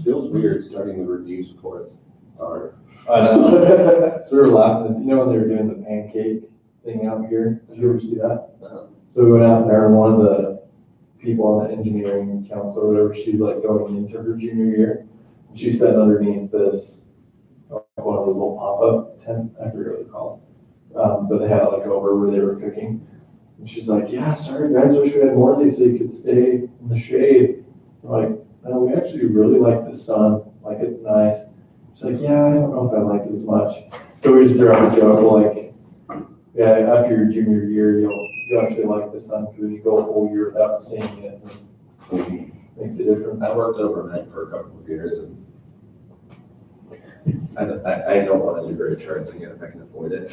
feels weird starting the reviews for it. I know. We were laughing. You know when they were doing the pancake thing out here? Did you ever see that? So we went out there, and one of the people on the engineering council or whatever, she's like going into her junior year. And she sat underneath this, one of those little pop-up tent, I forget what they call it. But they had like over where they were cooking. And she's like, yeah, sorry guys, wish we had more of these so you could stay in the shade. I'm like, no, we actually really like the sun. Like, it's nice. She's like, yeah, I don't know if I like it as much. So we just threw out a joke, like, yeah, after your junior year, you'll actually like the sun, because when you go a whole year without seeing it, it makes a difference. I worked overnight for a couple of years, and I don't want to do great charts again if I can avoid it.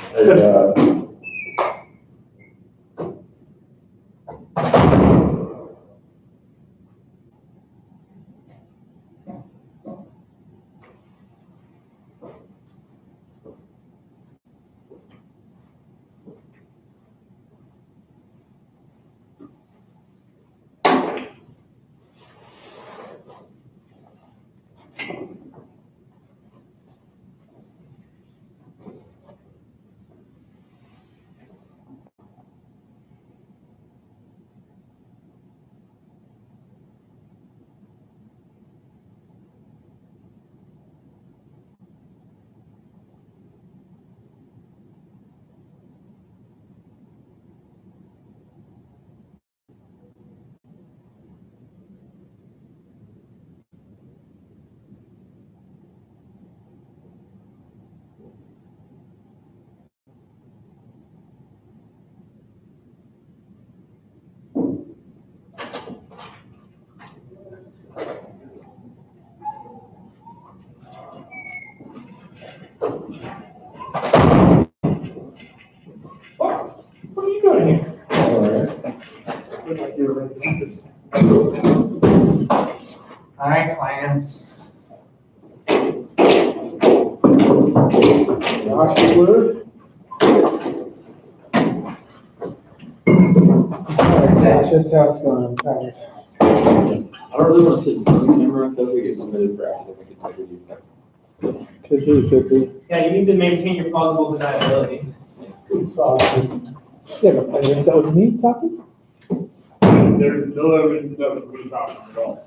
What are you doing here? All right, clients. Wash your wood. Gosh, that's how it's going. I'm tired. I don't really want to sit in front of the camera because we get submitted for academic integrity. Could be. Yeah, you need to maintain your plausible deniability. Yeah, but that was me talking? There's no evidence that was me talking at all.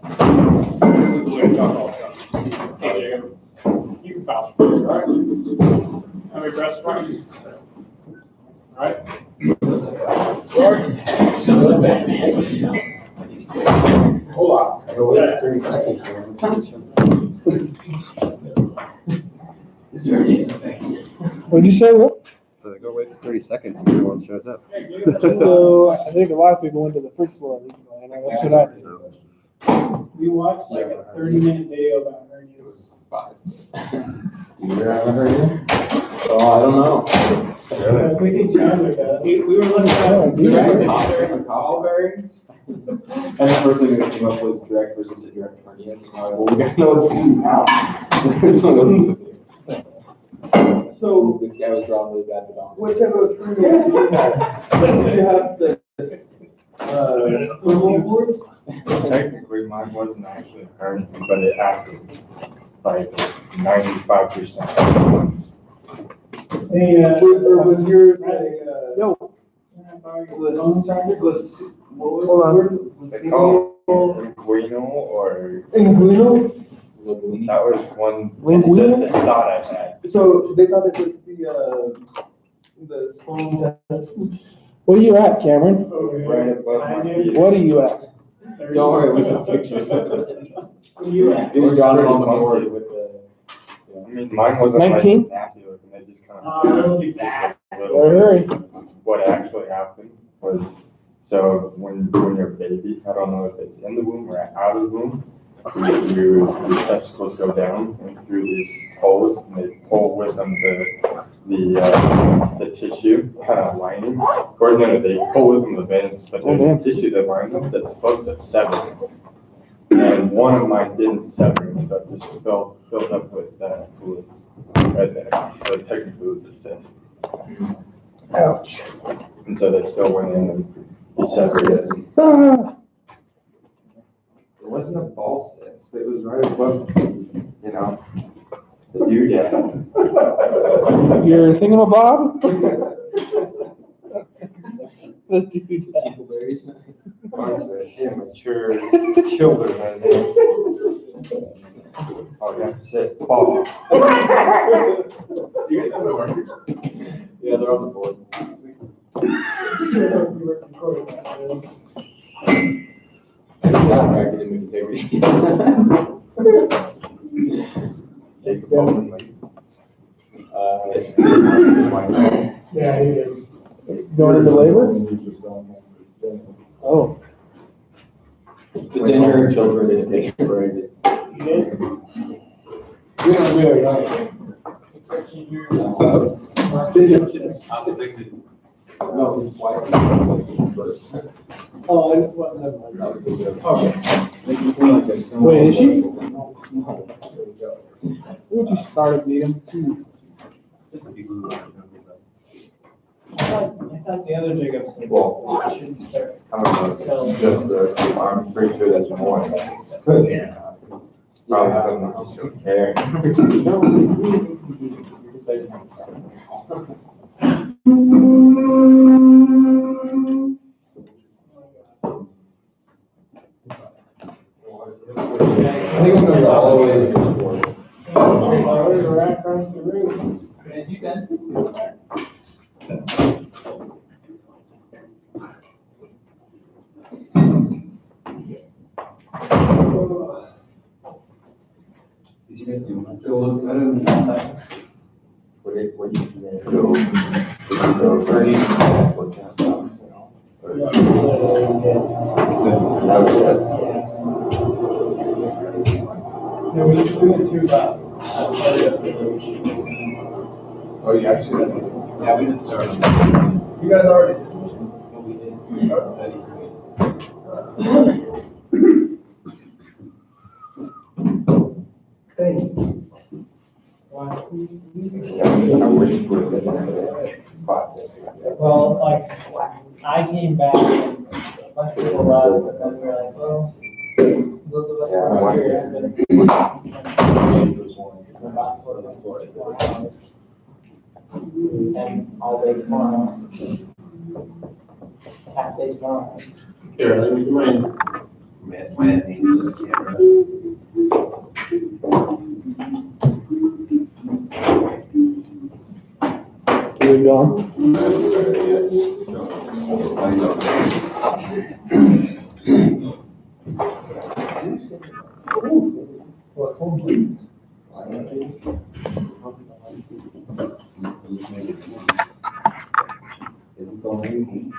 This is the way I talk all the time. Hey, Jacob, you can vouch for me, right? I'm aggressive, right? All right? Sounds like that. Hold on. Wait 30 seconds. Is there any effect? What'd you say, what? So go wait for 30 seconds and everyone shows up. So, I think a lot of people went to the first floor originally, and that's what I did. We watched like a 30-minute video about hernias. 5. You haven't heard it? Oh, I don't know. We think Chandler does. We were looking at Direct cost bearings? And the first thing that came up was direct versus indirect hernias. And I'm like, well, we gotta know what this is now. So, this guy was drawing really bad with what type of hernia did you have? Did you have this swivel board? Technically, mine wasn't actually a hernia, but it acted like 95%. Hey, or was yours a, Hold on. They call it inguinal or Inguinal? that was one Linguinal? they thought I had. So they thought it was the small intestine. What are you at, Cameron? Right above my feet. What are you at? Don't worry, we saw pictures. What are you at? He was drawing on the board with the. I mean, mine wasn't 19? like nasty looking. They just kind of Hurry. what actually happened was so when you're a baby, I don't know if it's in the womb or out of the womb, your testicles go down and through these holes, and they pull with them the tissue lining, or no, they pull with them the veins, but there's a tissue that lines them that's supposed to sever. And one of mine didn't sever, so it just filled up with fluids right there. So technically it was a cyst. Ouch. And so they still went in and he severed it. Ah. What wasn't a ball cyst. It was right above, you know, the doodad. Your thingamabob? The dude. Tinkleberries. Bunch of immature children right there. Oh, you have to say balls. You guys have the markers? Yeah, they're on the board. Not academic integrity. Take a ball and like. Yeah, he did. Going into labor? Oh. The danger children is being separated. You did? You're not doing it. I'll fix it. No, his wife. Oh, well, never mind. Okay. Makes it seem like there's so Wait, is she? No. Would you start a meeting? Jeez. Just the people who are. I thought the other Jacobs thing. Well, I shouldn't start. I don't know, just, I'm pretty sure that's more. Yeah. Probably something I just don't care. I think I'm gonna go all the way to the board. Right across the room. Did you then? Did you guys do? Still looks better than last time. What do you do? No, we went through, Oh, you actually said it. Yeah, we didn't start. You guys already did. No, we did. We started studying for it. Thank you. Well, like, I came back and a bunch of people left, and then we were like, well, those of us who are here have been. And all day tomorrow. Half day tomorrow. Here, let me mind. Man, the camera. You're gone. What home please? Is it going?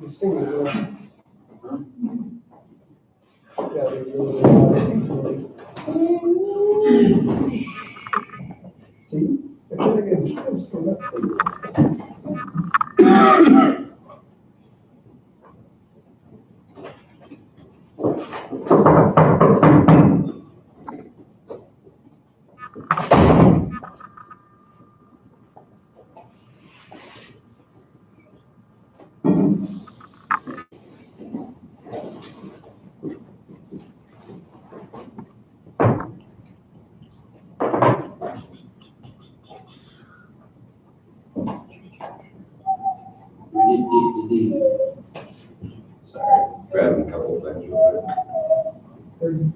You're singing, right? Yeah, they're really loud. See? I feel like I'm just not singing. Sorry, grabbing a couple of things real quick.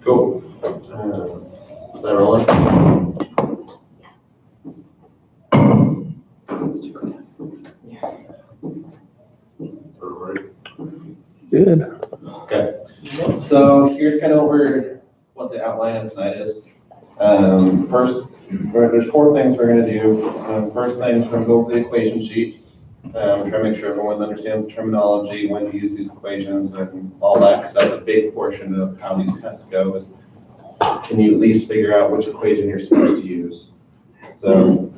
Cool. Is that rolling? Good. Okay. So here's kind of what the outline of tonight is. First, there's 4 things we're going to do. First thing is we're going to go over the equation sheet. Try to make sure everyone understands the terminology, when to use these equations, and all that, because that's a big portion of how these tests go. Is can you at least figure out which equation you're supposed to use? So,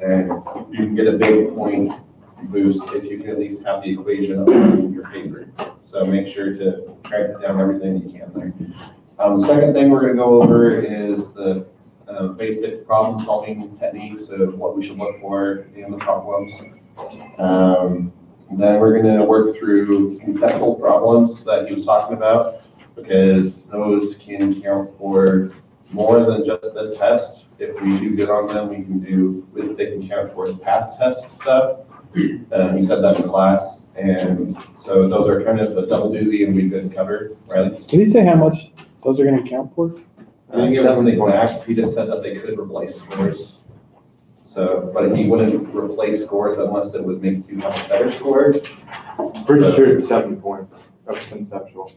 and you can get a big point boost if you can at least have the equation on your paper. So make sure to track down everything you can there. The second thing we're going to go over is the basic problem solving techniques of what we should look for in the problems. Then we're going to work through conceptual problems that he was talking about, because those can count for more than just this test. If we do good on them, they can count towards past test stuff. He said that in class, and so those are kind of a double doozy and we could cover, right? Did he say how much those are gonna count for? I didn't give us an exact, he just said that they could replace scores. So, but he wouldn't replace scores unless it would make you have a better score. Pretty sure it's 7 points of conceptual.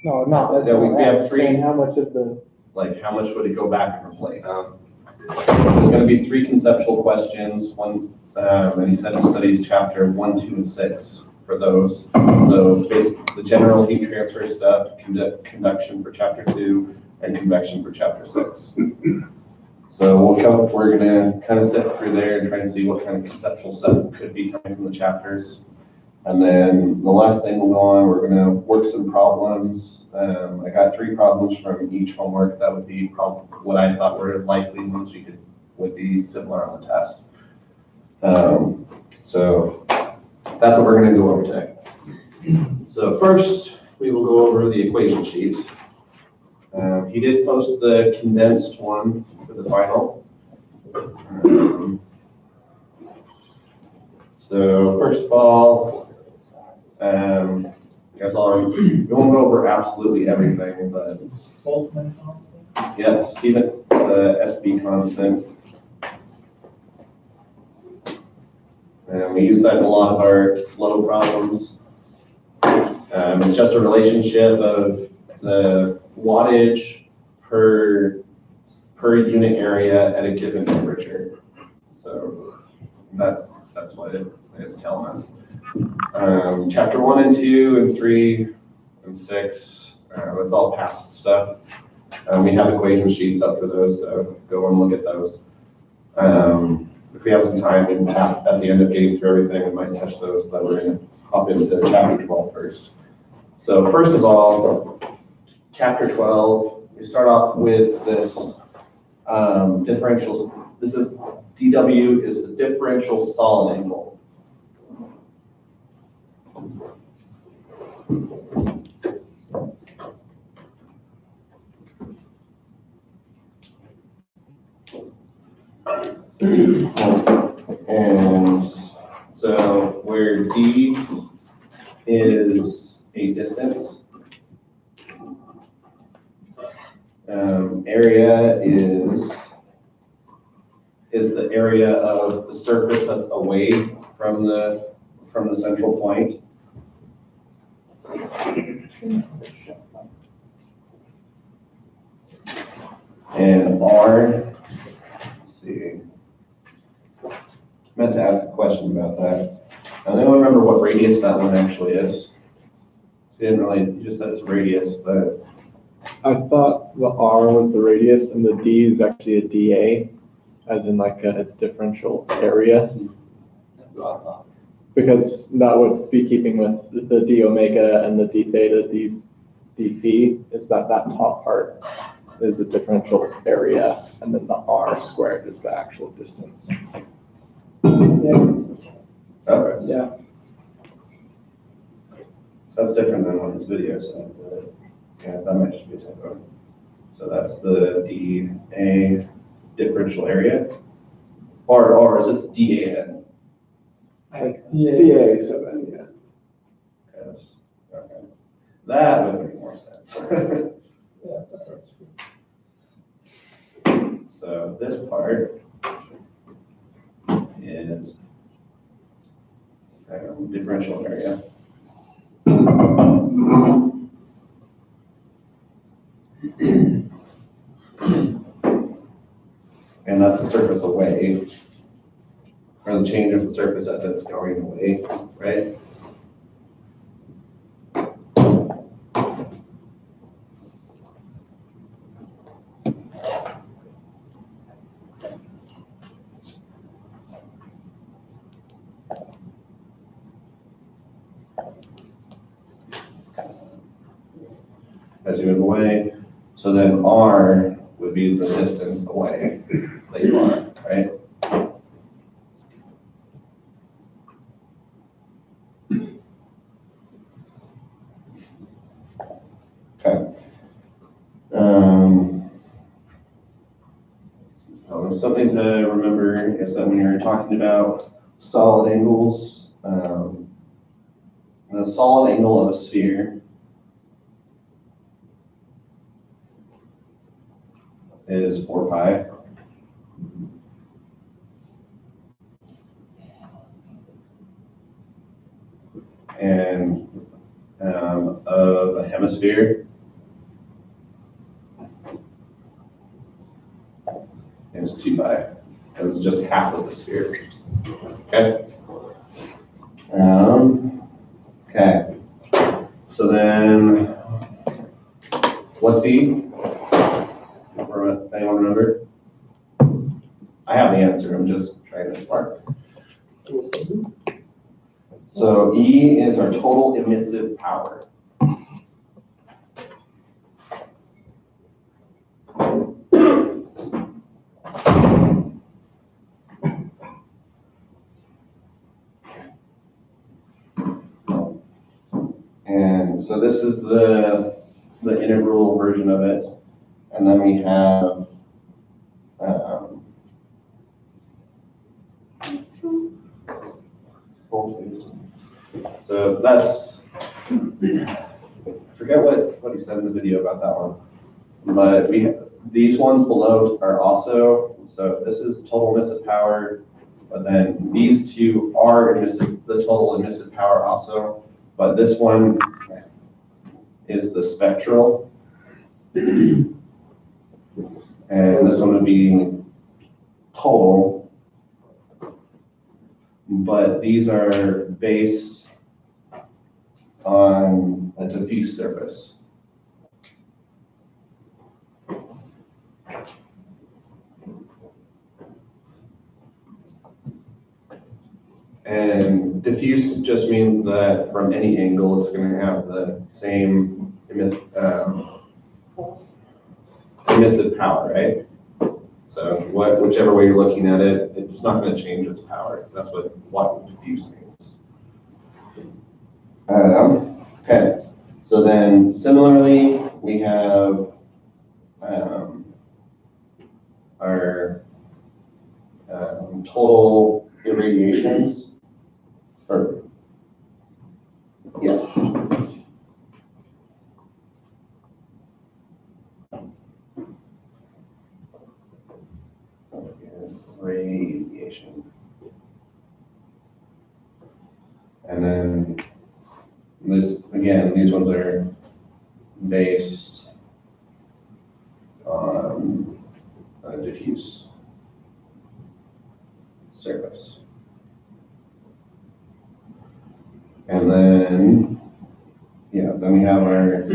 No, not. Yeah, we have 3. And how much of the? Like, how much would it go back and replace? So there's going to be 3 conceptual questions. One, and he said he studies chapter 1, 2, and 6 for those. So basically, the general heat transfer stuff, conduction for chapter 2, and convection for chapter 6. So we're going to kind of sit through there and try to see what kind of conceptual stuff could be coming from the chapters. And then the last thing we'll go on, we're going to work some problems. I got 3 problems from each homework. That would be what I thought were likely ones would be similar on the test. So that's what we're going to go over today. So first, we will go over the equation sheet. He did post the condensed one for the final. So first of all, you guys we won't go over absolutely everything, but Boltzmann constant. yeah, Stephen, the SB constant. And we use that in a lot of our flow problems. It's just a relationship of the wattage per unit area at a given temperature. So that's what it's telling us. Chapter 1 and 2 and 3 and 6, that's all past stuff. We have equation sheets up for those, so go and look at those. If we have some time at the end of getting through everything, we might touch those, but we're going to hop into chapter 12 first. So first of all, chapter 12, we start off with this differential. This is dW is the differential solid angle. And so where D is a distance, area is the area of the surface that's away from the central point. And R, let's see, I meant to ask a question about that. Does anyone remember what radius that one actually is? He didn't really, he just said it's radius, but I thought the R was the radius and the D is actually a dA, as in like a differential area. That's what I thought. Because that would be keeping with the d omega and the d theta, d phi, is that top part is a differential area, and then the r squared is the actual distance. Okay, Yeah. so that's different than what this video said, but yeah, that might just be a typo. So that's the dA differential area, or is this DAN? Like dA 7, yeah. Yes, okay. That would make more sense. Yeah, that's So this part is differential area. And that's the surface away, or the change of the surface as it's going away, right? As you move away, so then R would be the distance away that you are, right? Okay. Something to remember is that when you're talking about solid angles, the solid angle of a sphere is 4 pi. And of a hemisphere is 2 pi. It's just half of the sphere. Okay. Okay. So then, what's E? Anyone remember? I have the answer. I'm just trying to spark. So E is our total emissive power. And so this is the integral version of it. And then we have so that's, I forget what he said in the video about that one. But these ones below are also, so this is total emissive power, but then these two are the total emissive power also. But this one is the spectral. And this one would be total. But these are based on a diffuse surface. And diffuse just means that from any angle, it's going to have the same emissive power, right? So whichever way you're looking at it, it's not going to change its power. That's what diffuse means. Okay, so then similarly, we have our total irradiations. Or, yes. Radiation. And then this, again, these ones are based on a diffuse surface. And then, yeah, then we have our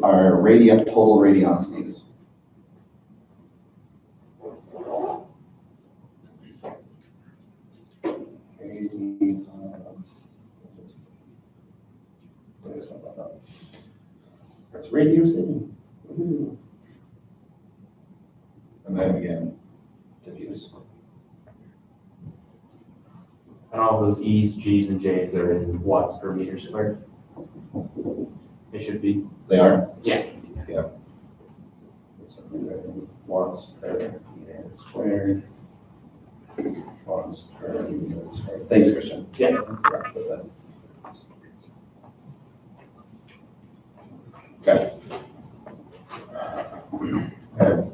our total radiosities. That's radio city. Woohoo. And then again, diffuse. And all those E's, G's, and J's are in watts per meter squared. They should be. They are? Yeah. Yeah. So watts per meter squared. Watts per meter squared. Thanks, Christian. Yeah. Okay. Okay.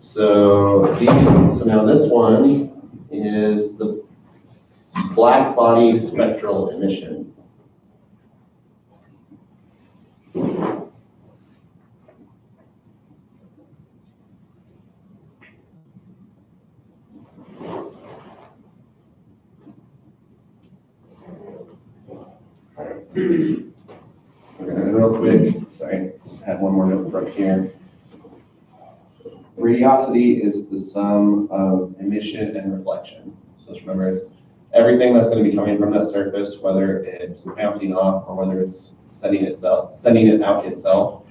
So now this one is the Blackbody spectral emission. Real quick, sorry, I had one more note right here. Radiosity is the sum of emission and reflection. So just remember, it's everything that's going to be coming from that surface, whether it's bouncing off or whether it's sending it out itself.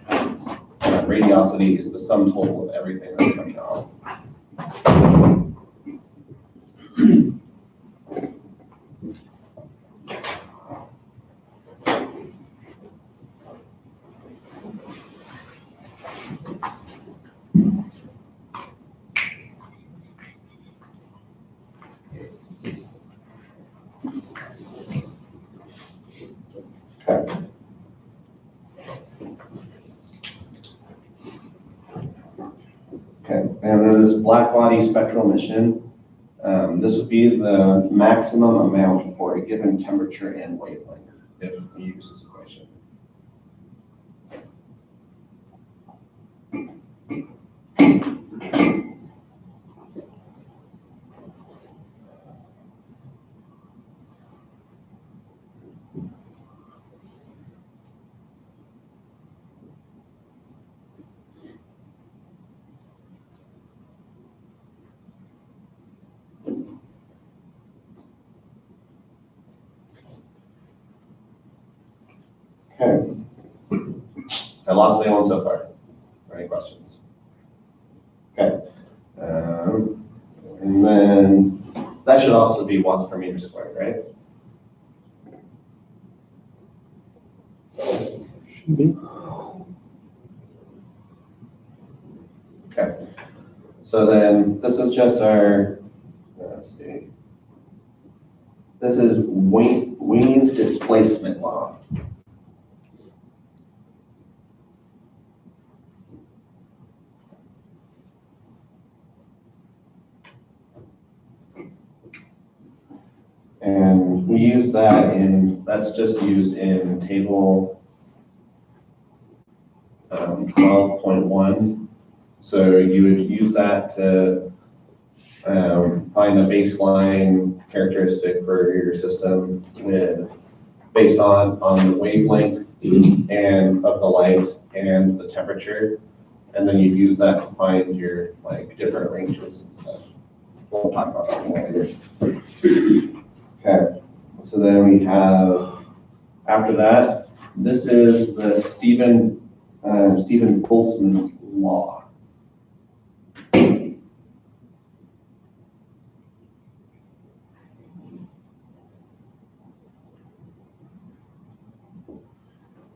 Radiosity is the sum total of everything that's coming off. Okay, and then this Blackbody spectral emission, this would be the maximum amount for a given temperature and wavelength if we use this equation. Okay. I lost anyone so far? Any questions? Okay. And then that should also be watts per meter squared, right? Should be. Okay. So then this is just our, let's see. This is Wiens displacement law. And we use that that's just used in table 12.1. So you would use that to find a baseline characteristic for your system based on the wavelength and of the light and the temperature. And then you use that to find your different ranges and stuff. We'll talk about that more later. Okay, so then we have, after that, this is the Stephen Boltzmann's law.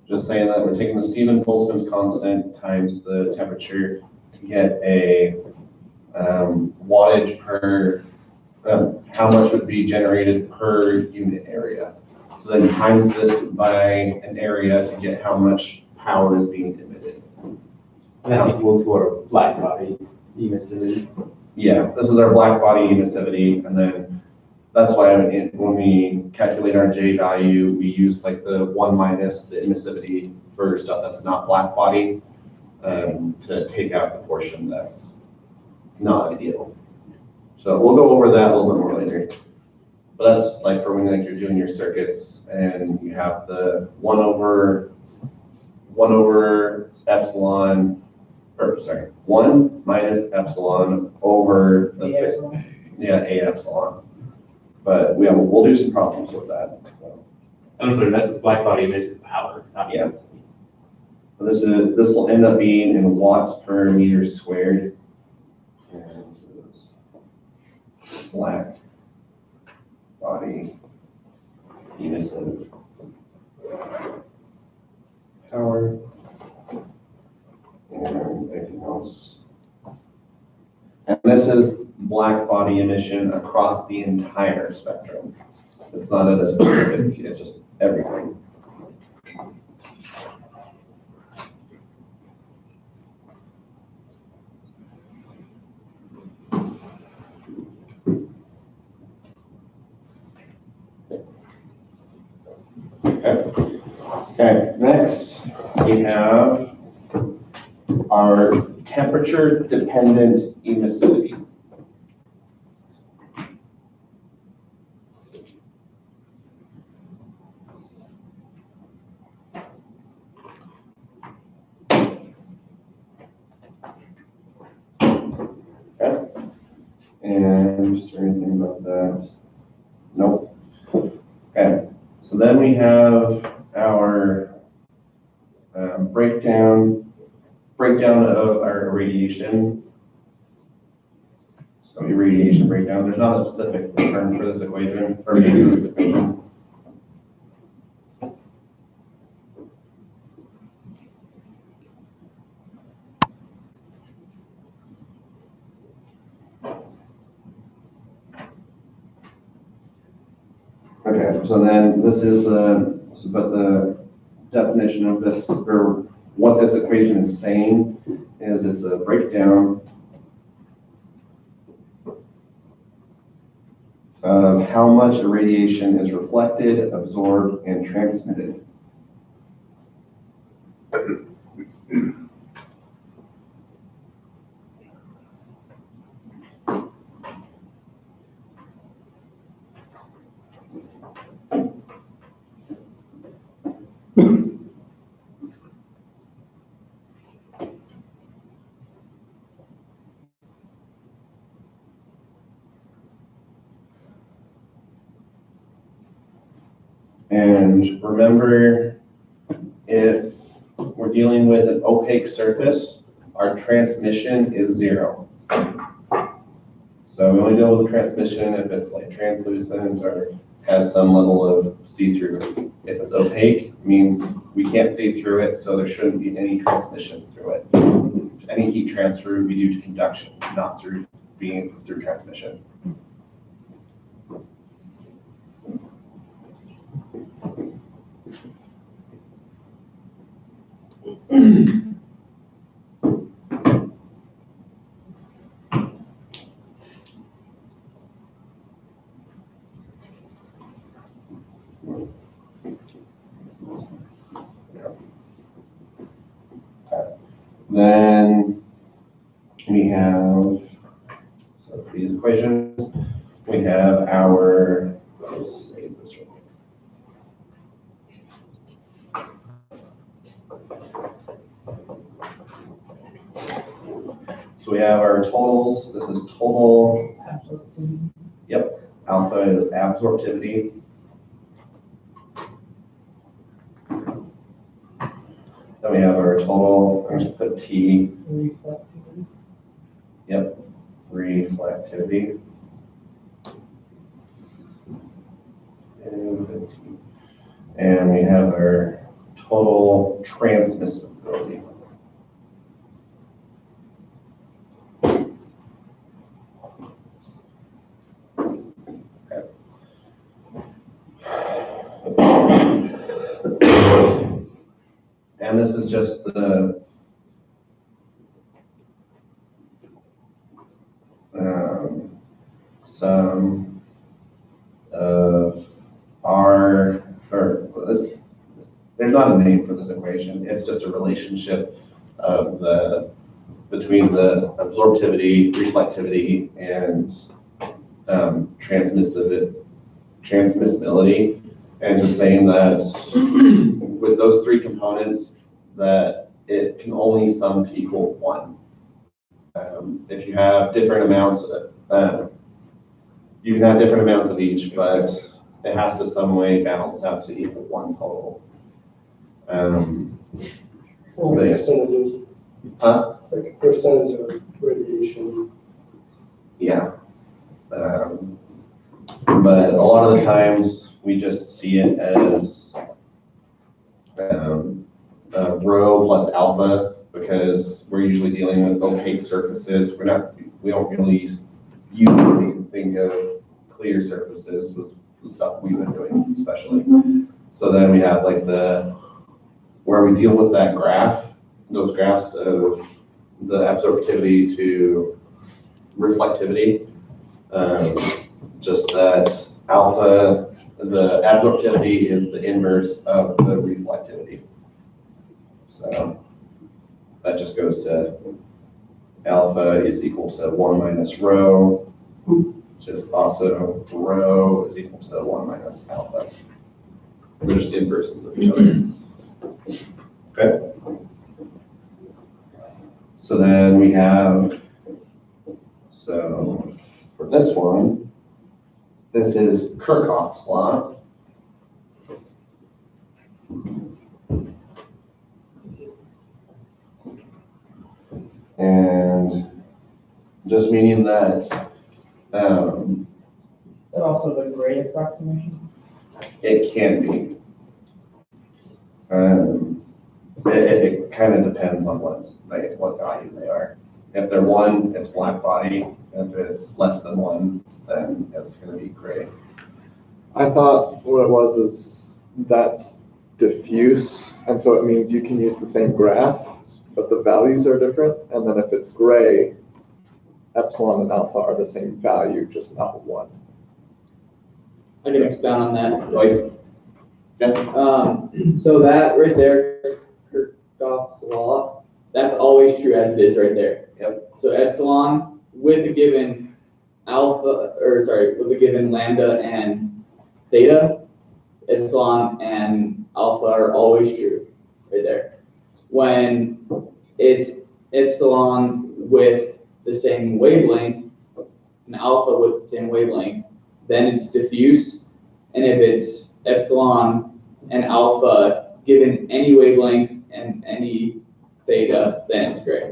Just saying that we're taking the Stephen Boltzmann's constant times the temperature to get a wattage per how much would be generated per unit area. So then times this by an area to get how much power is being emitted. And that's equal to our Blackbody emissivity. Yeah, this is our Blackbody emissivity, and then that's why when we calculate our J value, we use the 1 minus the emissivity for stuff that's not Blackbody to take out the portion that's not ideal. So we'll go over that a little bit more later. But that's for when you're doing your circuits and you have the 1 over 1 over epsilon, or sorry, 1 minus epsilon over the, The epsilon. yeah, A epsilon. But we'll do some problems with that. So, I'm sorry, that's Blackbody missing power, not Yeah. this will end up being in watts per meter squared. And so it's black body units of power and anything else. And this is black body emission across the entire spectrum. It's not at a specific, it's just everything. Okay, next we have our temperature dependent emissivity. Okay, and is there anything about that? Nope. Okay, so then we have our breakdown of our irradiation. So irradiation breakdown, there's not a specific term for this equation, or name for this equation. Okay, so then this is about the definition of this, or what this equation is saying is it's a breakdown of how much irradiation is reflected, absorbed, and transmitted. And remember, if we're dealing with an opaque surface, our transmission is 0. So we only deal with transmission if it's like translucent or has some level of see-through. If it's opaque, it means we can't see through it, so there shouldn't be any transmission through it. Any heat transfer would be due to conduction, not through transmission. Then we have, so for these equations, we have our, let's save this real quick. So we have our totals. This is total. Yep. Alpha is absorptivity. Then we have our total. I'm just put T. Reflectivity. Yep. Reflectivity. And we have our total transmissibility. And this is just the sum of our, or there's not a name for this equation. It's just a relationship of between the absorptivity, reflectivity, and transmissibility. And just saying that with those three components, that it can only sum to equal 1. If you have different amounts, you can have different amounts of each, but it has to some way balance out to equal 1 total. Percentages. Huh? It's like a percentage of radiation. Yeah. But a lot of the times we just see it as rho plus alpha, because we're usually dealing with opaque surfaces. We don't really usually think of clear surfaces with the stuff we've been doing, especially. So then we have like where we deal with that graph, those graphs of the absorptivity to reflectivity. Just that alpha, the absorptivity is the inverse of the reflectivity. So that just goes to alpha is equal to 1 minus rho, which is also rho is equal to 1 minus alpha. They're just inverses of each other. Okay. So then we have, so for this one, this is Kirchhoff's law. And just meaning that, Is that also the gray approximation? it can be. It kind of depends on what value they are. If they're 1, it's Blackbody. If it's less than 1, then it's going to be gray. I thought what it was is that's diffuse, and so it means you can use the same graph, but the values are different. And then if it's gray, epsilon and alpha are the same value, just not 1. I can expound on that. Like, yeah. So that right there, Kirchhoff's law, that's always true as it is right there. Yep. So epsilon with a given with a given lambda and theta, epsilon and alpha are always true right there. When it's epsilon with the same wavelength and alpha with the same wavelength, then it's diffuse. And if it's epsilon and alpha given any wavelength and any theta, then it's gray.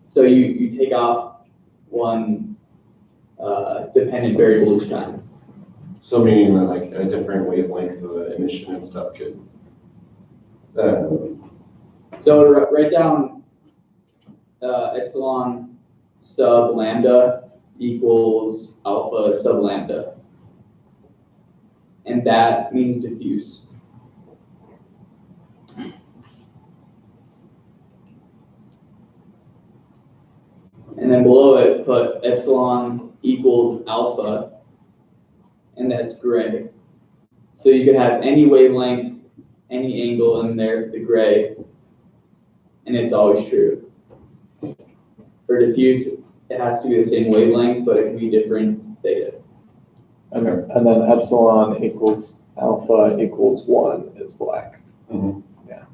So you take off one dependent variable each time. So meaning that like a different wavelength of the emission and stuff could. So write down epsilon sub lambda equals alpha sub lambda. And that means diffuse. And then below it, put epsilon equals alpha, and that's gray. So you could have any wavelength, any angle in there, the gray, and it's always true. For diffuse, it has to be the same wavelength, but it can be different theta. And then epsilon equals alpha equals 1 is black. Mm-hmm. Yeah.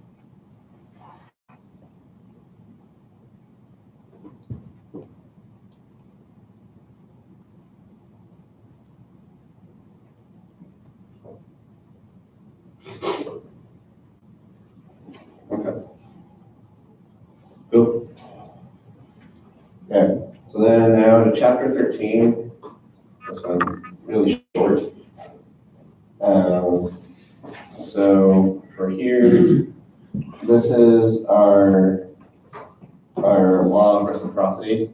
Okay. Cool. Okay. So then now to chapter 13. This one really short. So for here, this is our law of reciprocity.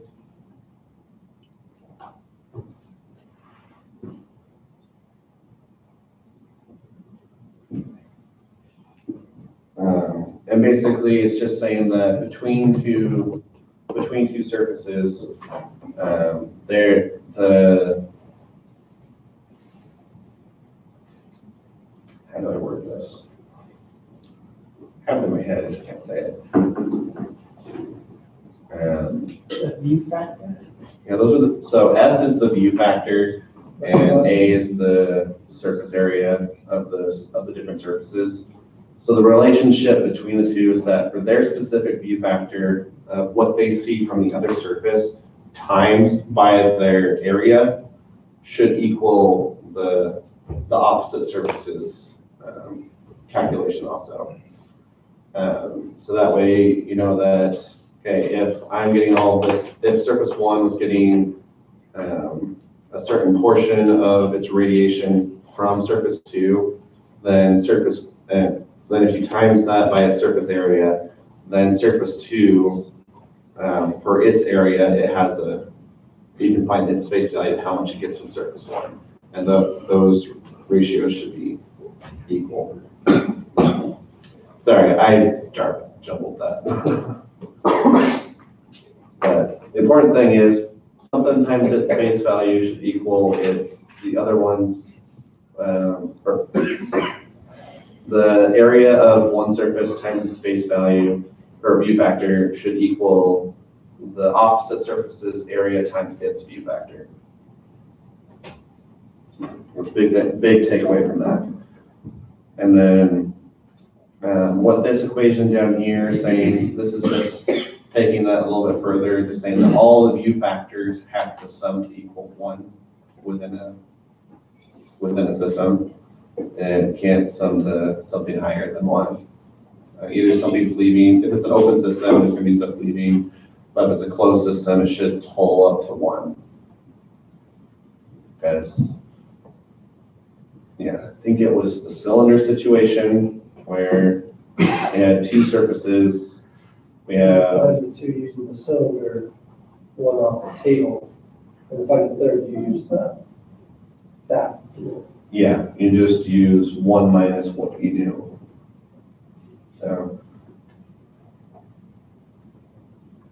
And basically, it's just saying that between two surfaces, how do I word this? I have it in my head, I just can't say it. The view factor? Yeah, those are so F is the view factor, and A is the surface area of the different surfaces. So the relationship between the two is that for their specific view factor, what they see from the other surface times by their area should equal the opposite surface's calculation also. So that way, you know that, okay, if I'm getting all this, if surface one was getting a certain portion of its radiation from surface two, then then if you times that by its surface area, then surface two, for its area, it has you can find its face value of how much it gets from surface one. And those ratios should be equal. Sorry, I jumbled that. But the important thing is, something times its face value should equal the other one's, or the area of one surface times its face value, or view factor, should equal the opposite surface's area times its view factor. That's a big takeaway from that. And then what this equation down here is saying, this is just taking that a little bit further, just saying that all the view factors have to sum to equal 1 within a system. And can't sum to something higher than 1. Either something's leaving, if it's an open system, it's going to be stuff leaving, but if it's a closed system, it should total up to 1. Because, yeah, I think it was the cylinder situation where we had 2 surfaces. We have Find the 2 using the cylinder, 1 off the table, and find the third you use that. yeah, you just use 1 minus what you do. So,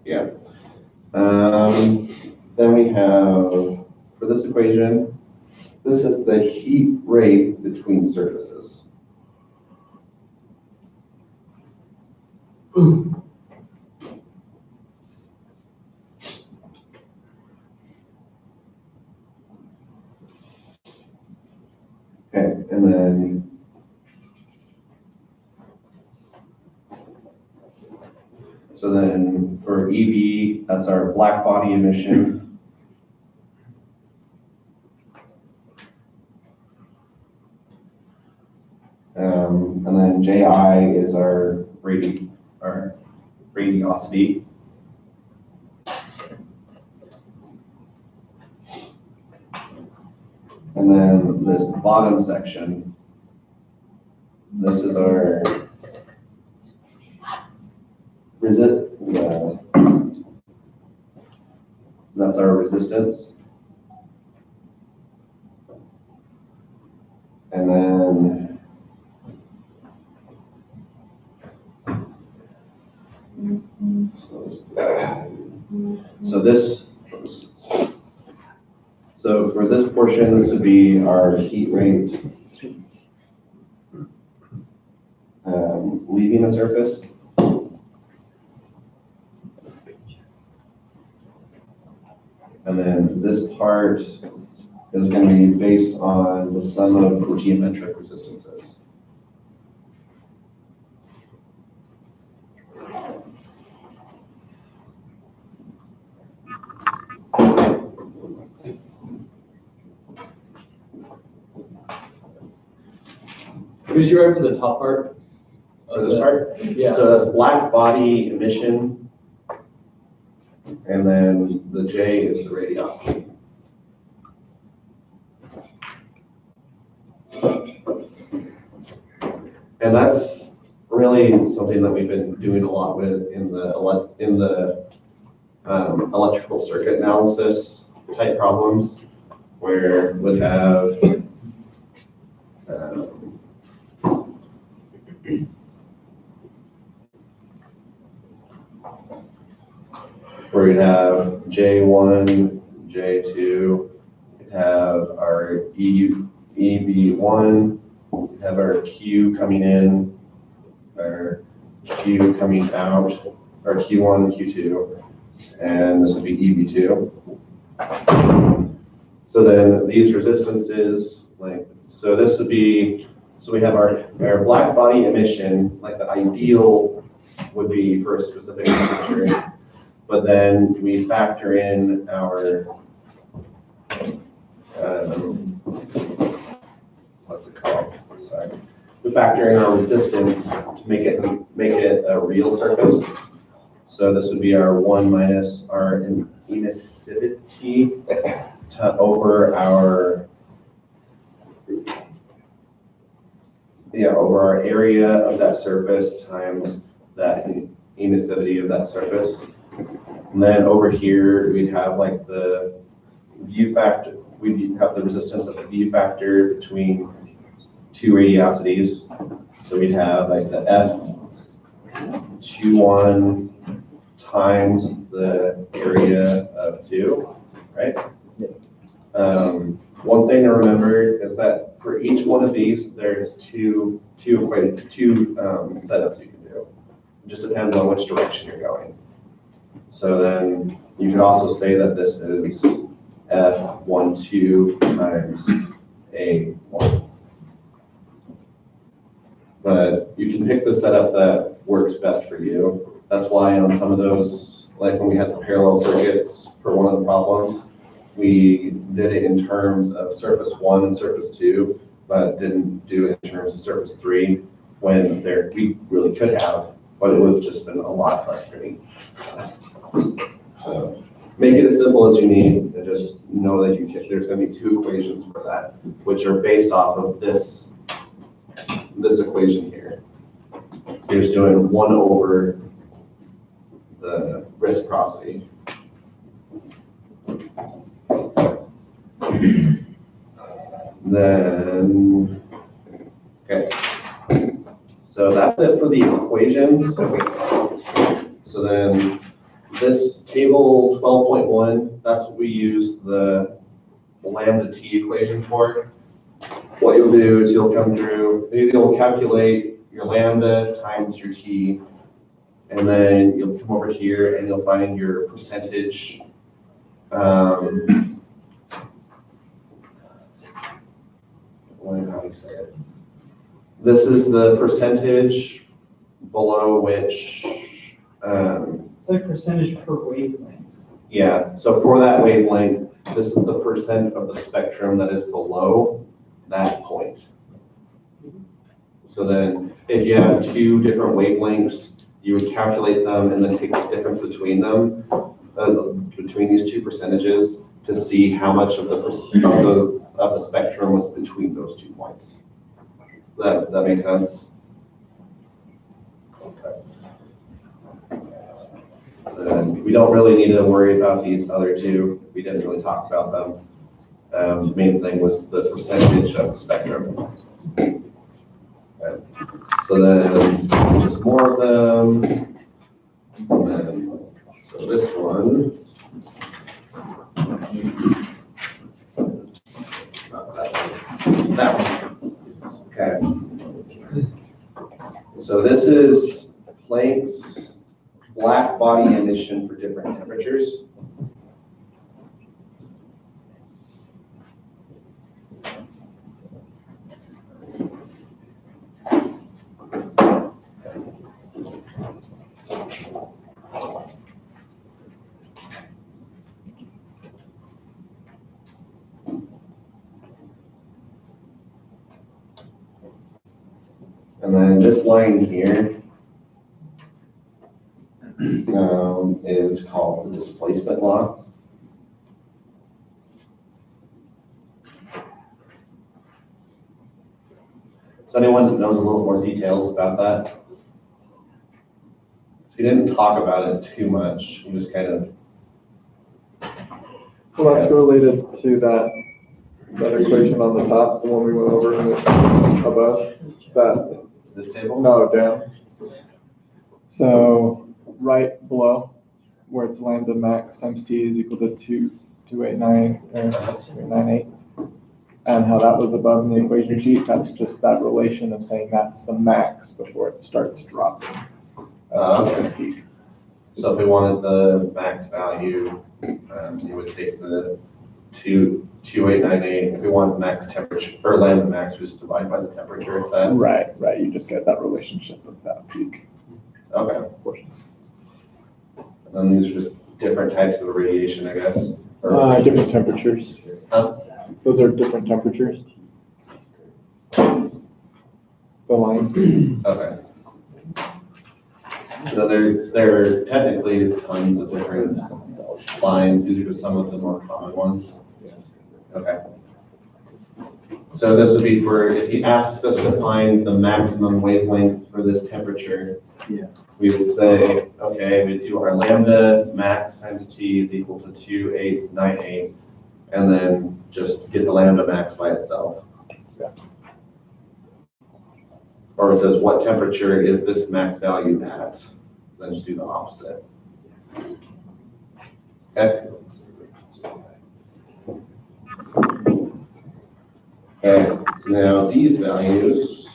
yeah. Then we have, for this equation, this is the heat rate between surfaces. Okay, and then so then for EV, that's our blackbody emission. And then JI is our radiosity. And then this bottom section, this is our that's our resistance. And then so for this portion, this would be our heat rate leaving the surface. And then this part is going to be based on the sum of the geometric resistances. Could you write for the top part? For this part? Yeah. So that's black body emission. And then the J is the radiosity. And that's really something that we've been doing a lot with in the electrical circuit analysis type problems, where we'd have where you'd have J1, J2, you'd have our EB1, have our Q coming in, our Q coming out, our Q1, Q2, and this would be EB2. So then these resistances, so this would be So we have our Blackbody emission, like the ideal would be for a specific temperature, but then we factor in our, what's it called? Sorry. We factor in our resistance to make it a real surface. So this would be our 1 minus our emissivity over our over our area of that surface times that emissivity of that surface. And then over here, we'd have like the view factor, we'd have the resistance of the view factor between two radiosities. So we'd have like the F21 times the area of 2, right? One thing to remember is that for each one of these, there's two setups you can do. It just depends on which direction you're going. So then you can also say that this is F12 times A1. But you can pick the setup that works best for you. That's why on some of those, like when we had the parallel circuits for one of the problems, we did it in terms of surface 1 and surface 2, but didn't do it in terms of surface 3 when we really could have, but it would have just been a lot less pretty. So make it as simple as you need, and just know that there's going to be 2 equations for that, which are based off of this equation here. You're just doing 1 over the reciprocity. Then, okay. So that's it for the equations. So then this table 12.1, that's what we use the lambda t equation for. What you'll do is you'll come through, you'll calculate your lambda times your t, and then you'll come over here and you'll find your percentage. How do you say it? This is the percentage below which. It's like percentage per wavelength. Yeah, so for that wavelength, this is the percent of the spectrum that is below that point. So then if you have 2 different wavelengths, you would calculate them and then take the difference between them, between these 2 percentages, to see how much of the spectrum was between those 2 points. That makes sense? Okay. We don't really need to worry about these other 2. We didn't really talk about them. The main thing was the percentage of the spectrum. Okay. So then just more of them. And then, so this one. That one. Okay. So this is Planck's Blackbody emission for different temperatures. And then this line here is called the displacement law. So anyone that knows a little more details about that? He didn't talk about it too much. He was kind of. Well, that's related to that equation on the top, the one we went over above. That. This table? No, down. So right below, where it's lambda max times t is equal to 289 or 298, and how that was above in the equation sheet. That's just that relation of saying that's the max before it starts dropping. Okay. Peak. So if we wanted the max value, you would take the 2898. If we want max temperature, or lambda max, we just divide by the temperature it's at. Right, you just get that relationship of that peak. Okay. And then these are just different types of irradiation, I guess. Different temperatures. Huh? Those are different temperatures. The lines. Okay. So there technically is tons of different lines. These are just some of the more common ones. Okay. So this would be for, if he asks us to find the maximum wavelength for this temperature, we would say, okay, we do our lambda max times T is equal to 2898, and then just get the lambda max by itself. Or it says, what temperature is this max value at? Then just do the opposite. Okay. Okay, so now these values.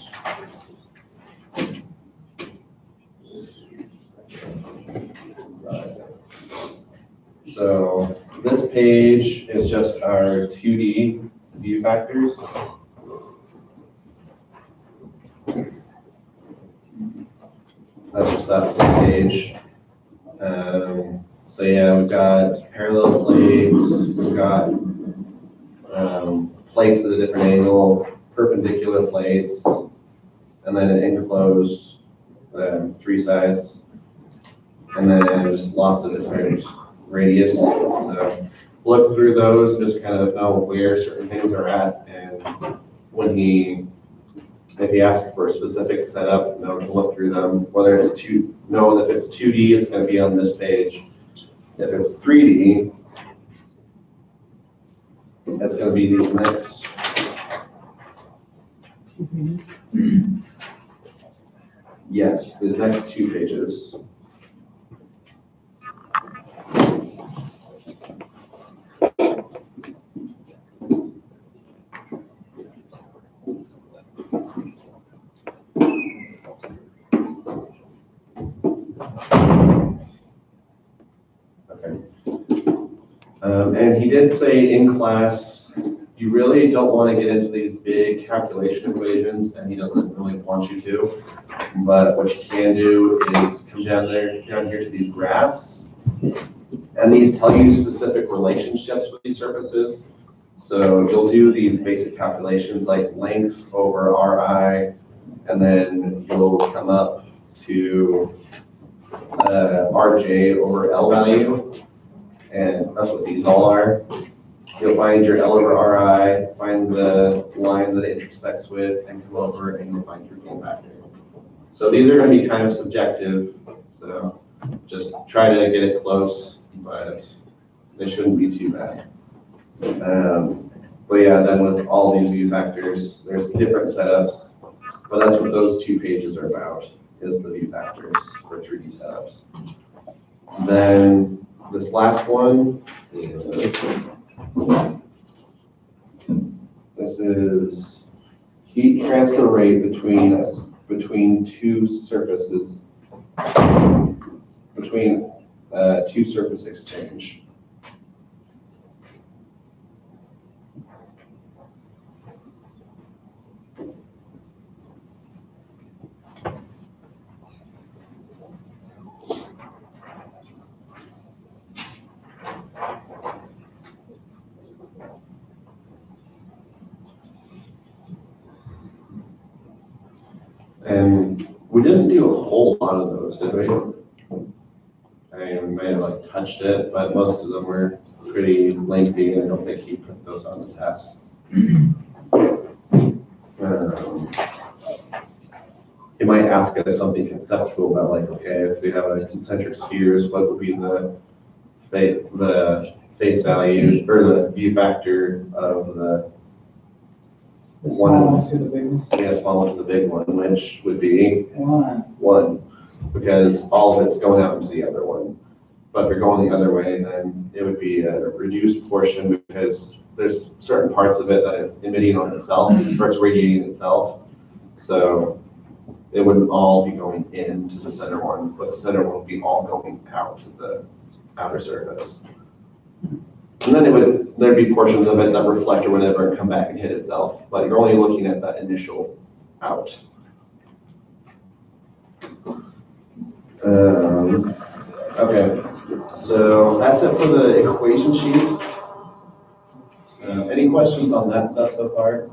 So this page is just our 2D view factors. That's just that page. So yeah, we've got parallel plates, we've got plates at a different angle, perpendicular plates, and then an enclosed 3 sides, and then just lots of different radius. So look through those, just kind of know where certain things are at, and when if he asks for a specific setup, know to look through them. Whether it's know if it's 2D, it's going to be on this page. If it's 3D, it's going to be these next. Yes, these next 2 pages. And he did say in class, you really don't want to get into these big calculation equations, and he doesn't really want you to. But what you can do is come down here to these graphs, and these tell you specific relationships with these surfaces. So you'll do these basic calculations like length over Ri, and then you'll come up to Rj over L value. And that's what these all are. You'll find your L over Ri, find the line that it intersects with, and come over and you'll find your gain factor. So these are going to be kind of subjective, so just try to get it close, but they shouldn't be too bad. But yeah, then with all these view factors, there's different setups, but that's what those 2 pages are about, is the view factors for 3D setups. Then this last one is, this is heat transfer rate between 2 surfaces, between 2 surface exchange. And we didn't do a whole lot of those, did we? I mean, we may have like touched it, but most of them were pretty lengthy, and I don't think he put those on the test. He might ask us something conceptual about like, okay, if we have a concentric spheres, what would be the face value or the view factor of the Small to the big one. Yeah, small to the big one, which would be 1. Because all of it's going out into the other one. But if you're going the other way, then it would be a reduced portion because there's certain parts of it that it's emitting on itself, or it's radiating itself. So it wouldn't all be going into the center one, but the center one would be all going out to the outer surface. And then there'd be portions of it that reflect or whatever and come back and hit itself, but you're only looking at that initial out. Okay, so that's it for the equation sheet. Any questions on that stuff so far?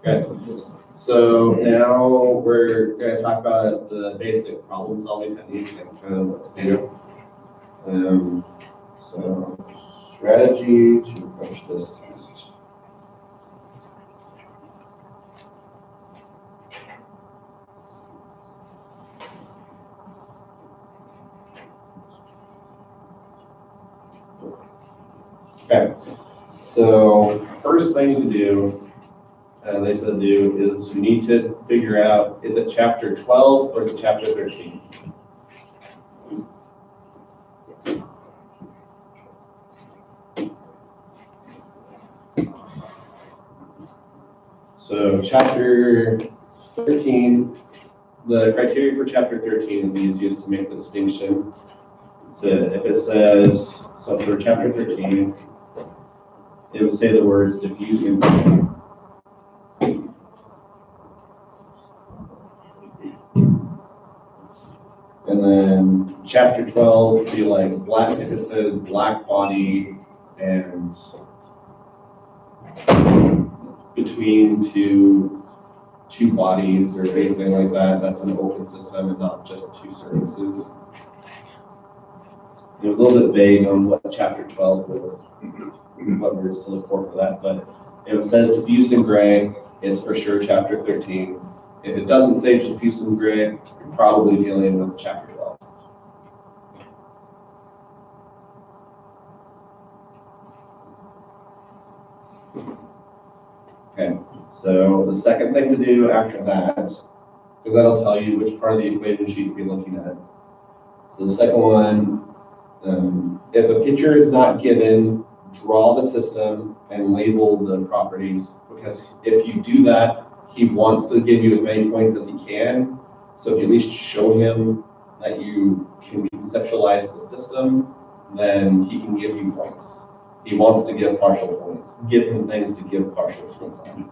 Okay, so now we're going to talk about the basic problem solving techniques and kind of what to do. So strategy to approach this test. Okay, so first thing to do, they said do, is you need to figure out, is it chapter 12 or is it chapter 13? So chapter 13, the criteria for chapter 13 is easiest to make the distinction. So if it says, so for chapter 13, it would say the words diffuse and gray. And then chapter 12 would be like black, if it says Blackbody and between two bodies or anything like that, that's an open system and not just two surfaces. It was a little bit vague on what chapter 12 was, what words to look for that, but if it says diffuse and gray, it's for sure chapter 13. If it doesn't say diffuse and gray, you're probably dealing with chapter 12. Okay, so the second thing to do after that, because that'll tell you which part of the equation sheet you'll be looking at. So the second one, if a picture is not given, draw the system and label the properties, because if you do that, he wants to give you as many points as he can. So if you at least show him that you can conceptualize the system, then he can give you points. He wants to give partial points. Give him things to give partial points on.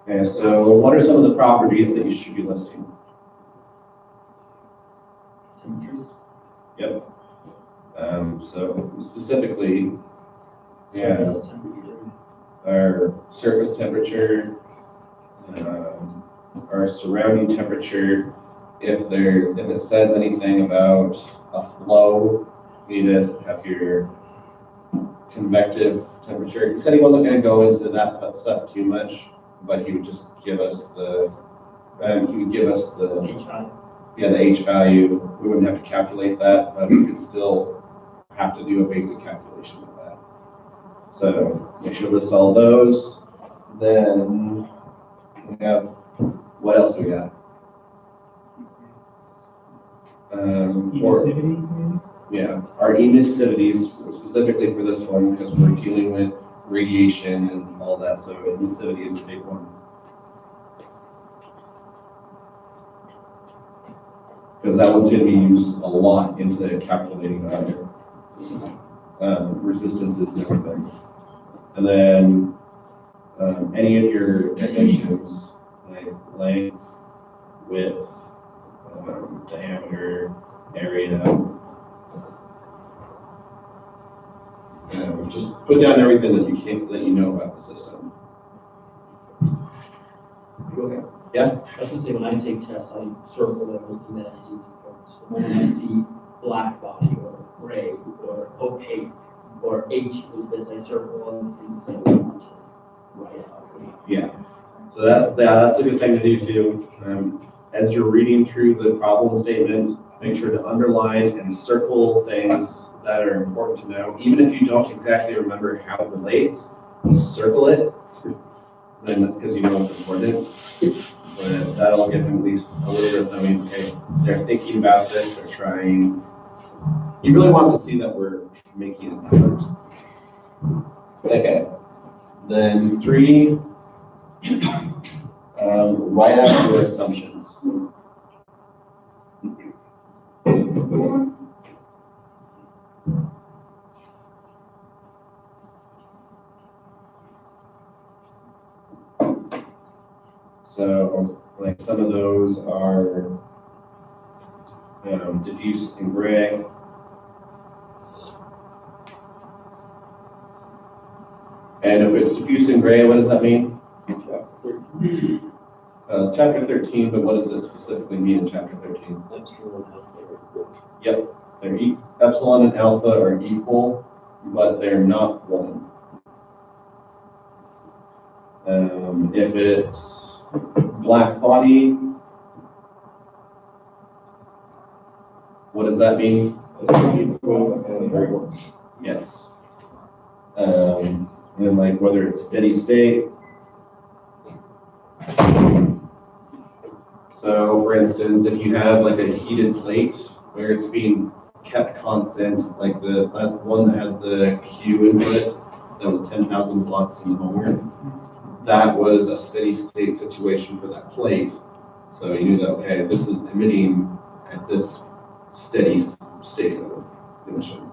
Okay, so what are some of the properties that you should be listing? Temperatures. Yep. So specifically, Surface temperature. our surface temperature, our surrounding temperature. If it says anything about a flow, you need to have your convective temperature. He said he wasn't going to go into that stuff too much, but he would just give us the H value. Yeah, the H value. We wouldn't have to calculate that, but we could still have to do a basic calculation of that. So make sure to list all those. Then we have, what else do we got? Emissivities, maybe? Yeah, our emissivities, specifically for this one, because we're dealing with radiation and all that, so emissivity is a big one. Because that one's going to be used a lot into calculating resistances and everything. And then any of your dimensions, like length, width, diameter, area. Just put down everything that you know about the system. Okay. Yeah? I was gonna say, when I take tests, I circle them and then I see some points. When I see black body or gray or opaque or H was this, I circle all the things that I want to write out. Yeah. So that's a good thing to do too. As you're reading through the problem statement, make sure to underline and circle things that are important to know. Even if you don't exactly remember how it relates, circle it, then because you know it's important. But that'll give them at least a little bit of knowing, okay, they're thinking about this, they're trying. He really wants to see that we're making an effort. Okay. Then 3, write out your assumptions. So, like some of those are diffuse in gray. And if it's diffuse in gray, what does that mean? Chapter 13, but what does it specifically mean in chapter 13? Epsilon and alpha are equal. Yep, epsilon and alpha are equal, but they're not 1. If it's Blackbody, what does that mean? Yes. And like whether it's steady state. So for instance, if you have like a heated plate where it's being kept constant, like the one that had the Q input, that was 10,000 watts in the homework, that was a steady state situation for that plate. So you knew that, okay, this is emitting at this steady state of emission.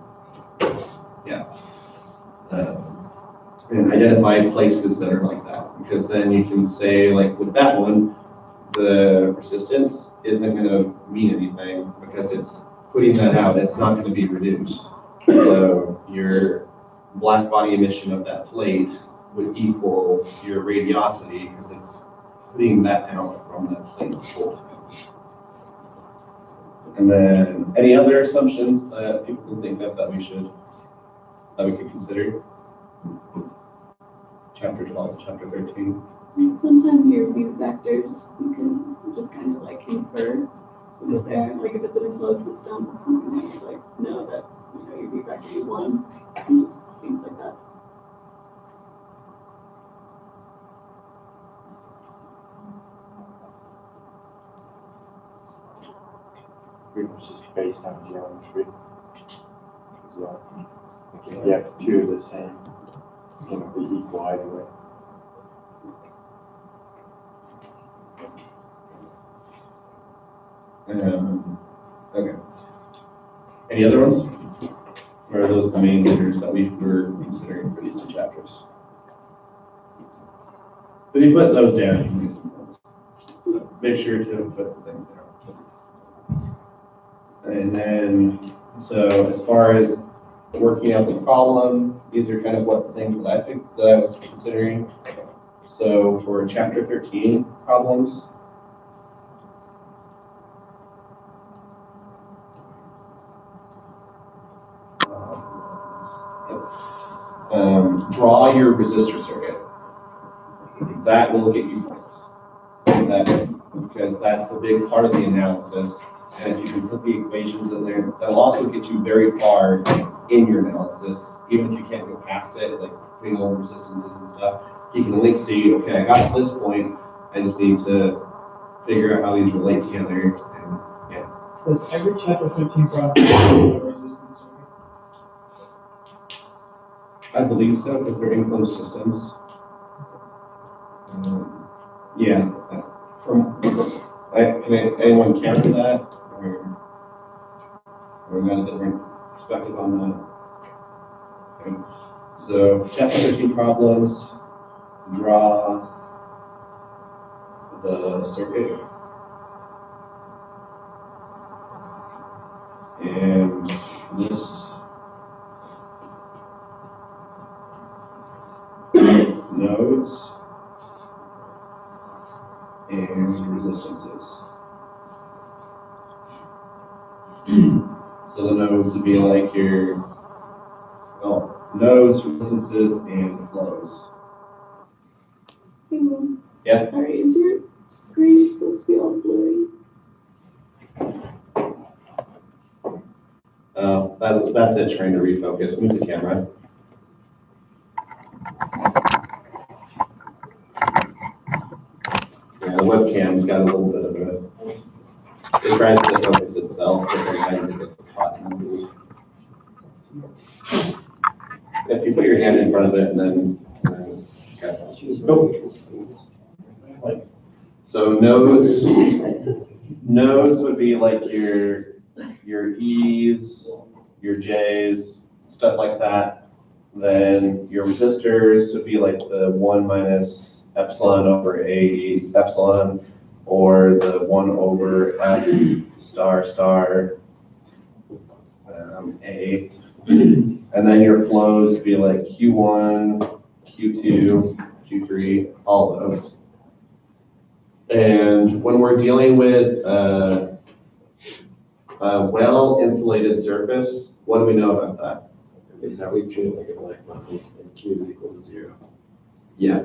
Yeah. And identify places that are like that, because then you can say, like with that one, the resistance isn't going to mean anything because it's putting that out. It's not going to be reduced. So your blackbody emission of that plate would equal your radiosity because it's putting that out from that plate the whole time. And then any other assumptions that people can think of that we could consider? Chapter 12, chapter 13. Sometimes your view factors, you can just kind of like infer that there, like if it's an enclosed system, you can kind of like know that, you know, your view factor is 1, and just things like that. Pretty much just based on geometry as well. Like if you have 2 of the same, it's going to be equal either way. Okay. Any other ones? Or are those the main leaders that we were considering for these 2 chapters? If you put those down, you can get some notes. So make sure to put the things down. And then, so as far as working out the problem, these are kind of what things that I think that I was considering. So for chapter 13 problems, draw your resistor circuit. That will get you points. Because that's a big part of the analysis. And if you can put the equations in there, that'll also get you very far in your analysis. Even if you can't go past it, like putting all the resistances and stuff, you can at least see, okay, I got to this point, I just need to figure out how these relate together. And yeah. Does every chapter 13 problem have a resistance circuit? I believe so, because they're enclosed systems. Yeah. Can anyone counter that? Or we got a different perspective on that? Okay. So, chapter 13 problems, draw the circuit. And list nodes and resistances. So the nodes would be like your, well, nodes, resistances, and flows. Yeah. Sorry, is your screen supposed to be all blurry? That's it, trying to refocus. Move the camera. Yeah, the webcam's got a little bit of it tries to focus itself, but sometimes it gets caught in the loop. If you put your hand in front of it and then okay. Nope. So nodes would be like your E's, your J's, stuff like that. Then your resistors would be like the 1 minus epsilon over A epsilon, or the 1 over F star star A. And then your flows would be like Q1, Q2, Q3, all of those. And when we're dealing with a well-insulated surface, what do we know about that? Is that we treat it like a black body and Q is equal to 0? Yeah.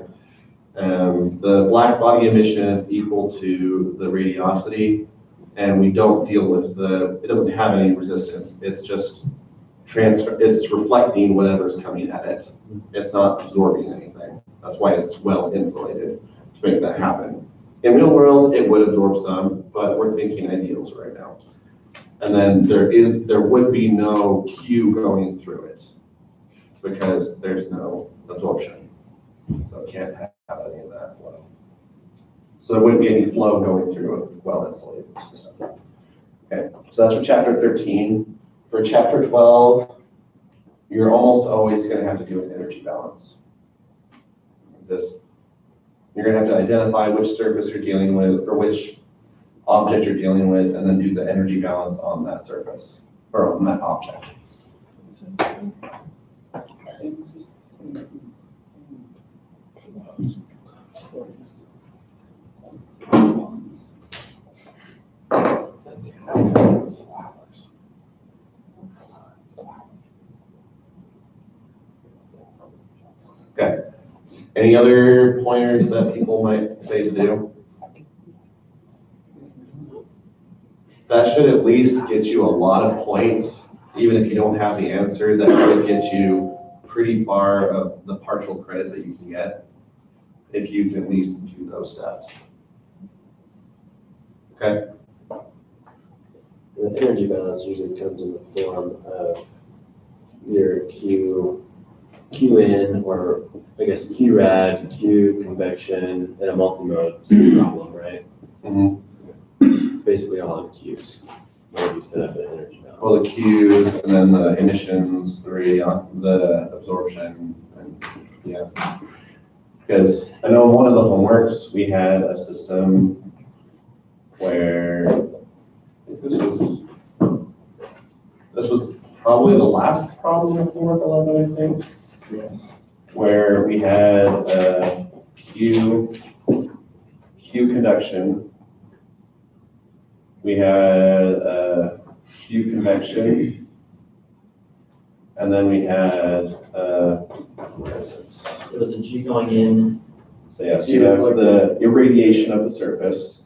The black body emission is equal to the radiosity, and we don't deal with it doesn't have any resistance. It's just it's reflecting whatever's coming at it. It's not absorbing anything. That's why it's well insulated to make that happen. In real world, it would absorb some, but we're thinking ideals right now. And then there would be no Q going through it because there's no absorption. So it can't have any of that flow. So there wouldn't be any flow going through a well-insulated system. Okay, so that's for chapter 13. For chapter 12, you're almost always going to have to do an energy balance. You're going to have to identify which surface you're dealing with or which object you're dealing with, and then do the energy balance on that surface or on that object. Okay. Any other pointers that people might say to do? That should at least get you a lot of points, even if you don't have the answer. That should get you pretty far of the partial credit that you can get if you can at least do those steps. Okay. The energy balance usually comes in the form of your QN, or I guess QRAD, Q convection, and a multi-mode problem, right? Mm-hmm. It's basically all on Qs. Where you set up the energy balance. Well, the Qs, and then the emissions, the absorption, and yeah. Because I know in one of the homeworks we had a system where this was probably the last problem of homework 11, I think. Yeah. Where we had Q conduction. We had Q convection, and then we had where is it? It was a G going in. So yes, you have the irradiation of the surface.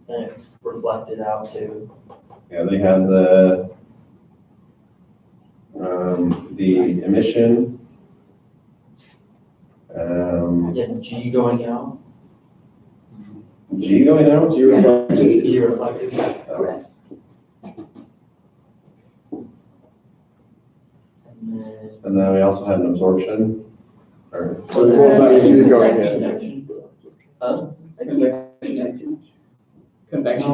And it reflected out too. Yeah, they had the emission. Yeah, G going out. G going out? G reflected. G reflected. Oh. And then we also had an absorption. Or G going in. huh? Convection.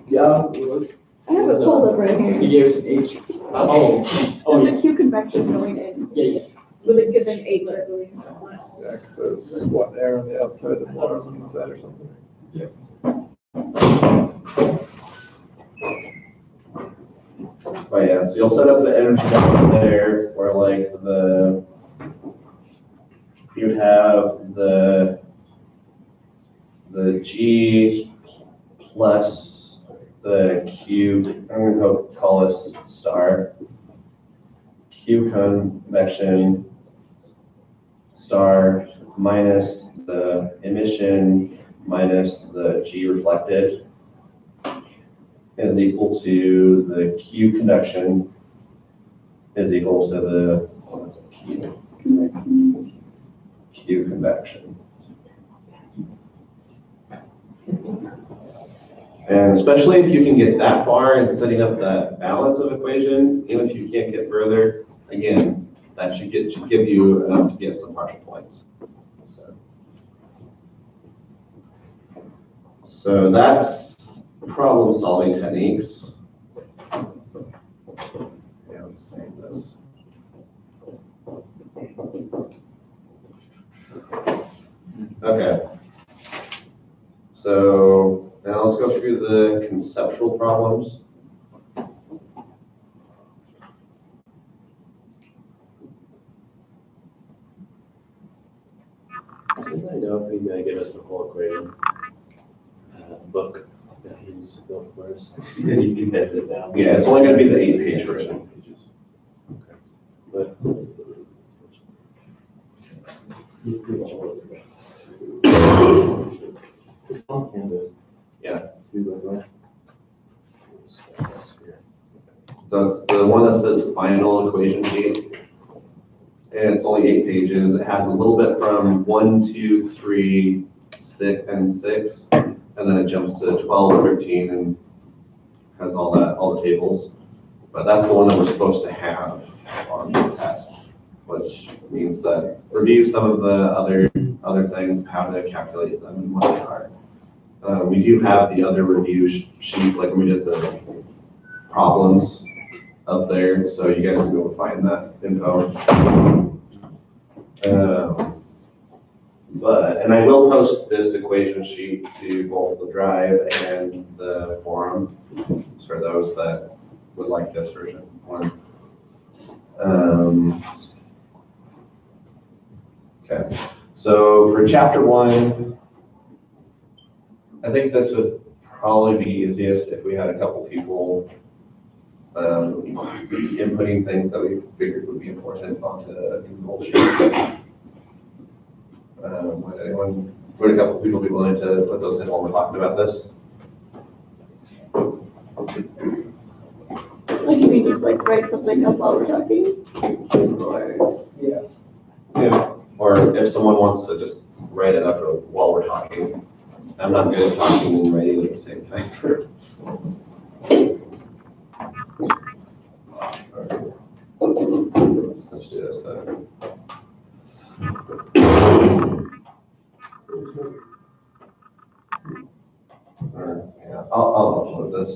Yeah, it was. I have a pulled up right He here. gave us an H. Oh, There's a Q convection going in yeah. with a given 8 whatever we have. Yeah, because it was what, air on the outside and water on the inside or something. But yeah, so you'll set up the energy balance there, where like you'd have the G plus the Q, I'm going to call this star, Q convection, star, minus the emission minus the G reflected is equal to the Q conduction is equal to the, what is it, Q convection. And especially if you can get that far in setting up that balance of equation, even if you can't get further, again, that should give you enough to get some partial points. So that's problem solving techniques. Yeah, let's save this. Okay. So now let's go through the conceptual problems. Should I know if he's gonna give us the whole equation book that he's built for us? He said he condensed it down. Yeah, it's only gonna be the 8-page version. But it's on Canvas. Yeah. Too, by the way. So it's the one that says final equation sheet. And it's only 8 pages. It has a little bit from 1, 2, 3, 6, and 6. And then it jumps to 12, 13, and has all the tables. But that's the one that we're supposed to have on the test, which means that review some of the other things, how to calculate them and what they are. We do have the other review sheets, like we did the problems up there, so you guys can go find that info. And I will post this equation sheet to both the drive and the forum for those that would like this version one. Okay, so for chapter 1, I think this would probably be easiest if we had a couple people inputting things that we figured would be important onto a Google sheet. Would a couple people be willing to put those in while we're talking about this? Like, you mean just like write something up while we're talking? Or? Yes. Yeah. Or if someone wants to just write it up while we're talking. I'm not good at talking and writing at the same time. Let's do this then. Yeah, I'll upload this.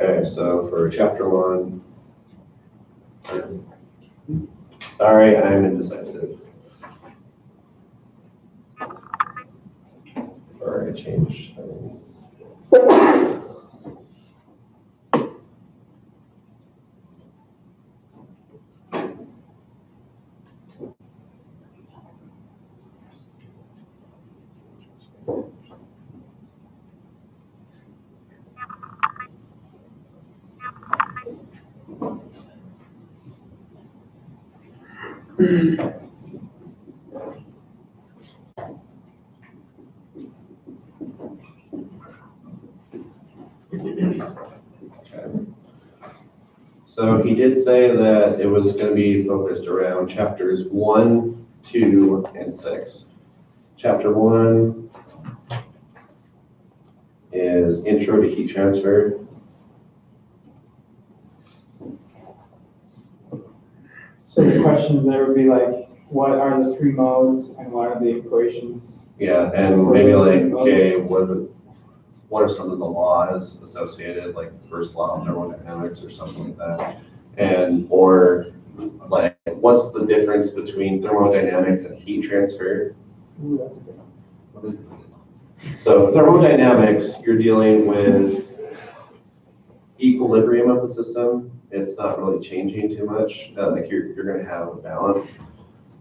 Okay, so for chapter 1, sorry, I'm indecisive. Or I changed. So he did say that it was going to be focused around chapters 1, 2, and 6. Chapter 1 is Intro to Heat Transfer. So the questions there would be like, what are the 3 modes and what are the equations? Yeah, and maybe like, okay, what are some of the laws associated, like the first law of thermodynamics or something like that? And, or like, what's the difference between thermodynamics and heat transfer? Ooh, that's a good one. So thermodynamics, you're dealing with equilibrium of the system. It's not really changing too much. Like you're going to have a balance.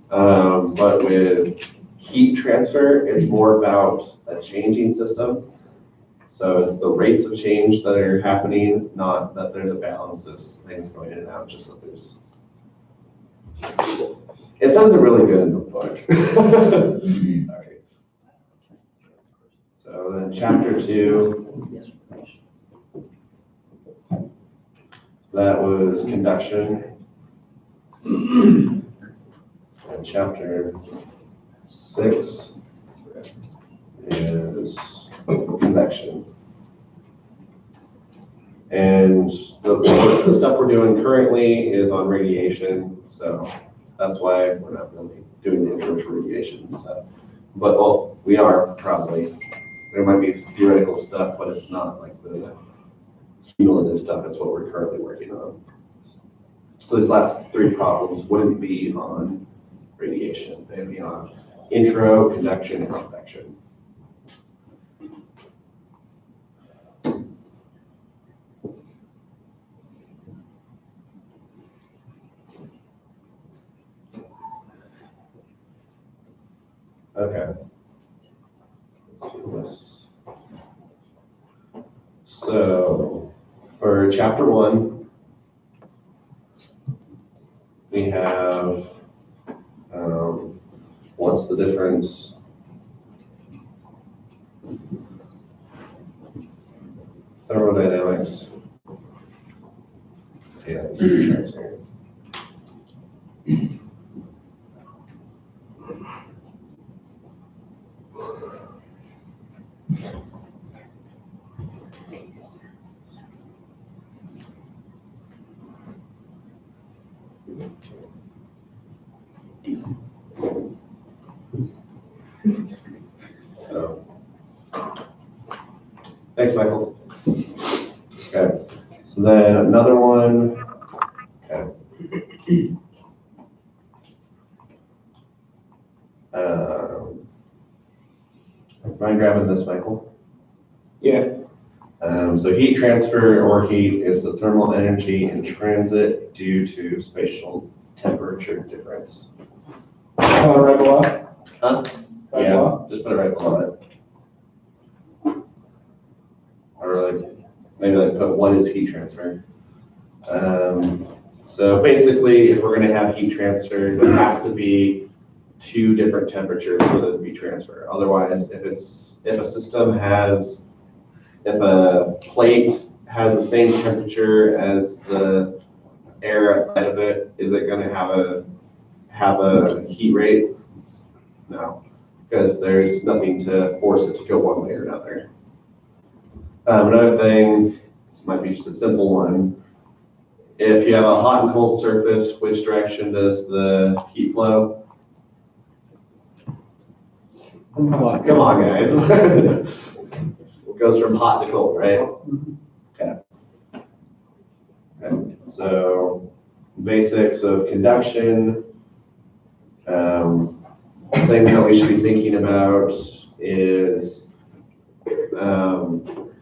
But with heat transfer, it's more about a changing system. So it's the rates of change that are happening, not that there's a balance of things going in and out, just that there's. It sounds really good in the book. Sorry. So then chapter 2, that was conduction. And chapter 6 is convection. And the stuff we're doing currently is on radiation, so that's why we're not really doing the intro to radiation stuff. But well, we are probably. There might be theoretical stuff, but it's not like the cumulative stuff. It's what we're currently working on. So these last 3 problems wouldn't be on radiation. They'd be on intro, conduction, and convection. Okay. Let's do this. So for chapter 1, we have what's the difference? Thermodynamics. Yeah, heat transfer. So, thanks, Michael. Okay, so then another one. Okay. Mind grabbing this, Michael? Yeah. So heat transfer or heat is the thermal energy in transit due to spatial temperature difference. Right below? Huh? Right Yeah, below? just put it right below it. Or like, maybe like put what is heat transfer? So basically, if we're gonna have heat transfer, there has to be 2 different temperatures for it to be transferred. Otherwise, if a plate has the same temperature as the air outside of it, is it gonna have a heat rate? No, because there's nothing to force it to go one way or another. Another thing, this might be just a simple one. If you have a hot and cold surface, which direction does the heat flow? Come on, guys. It goes from hot to cold, right? Okay. Okay. So basics of conduction. Things that we should be thinking about is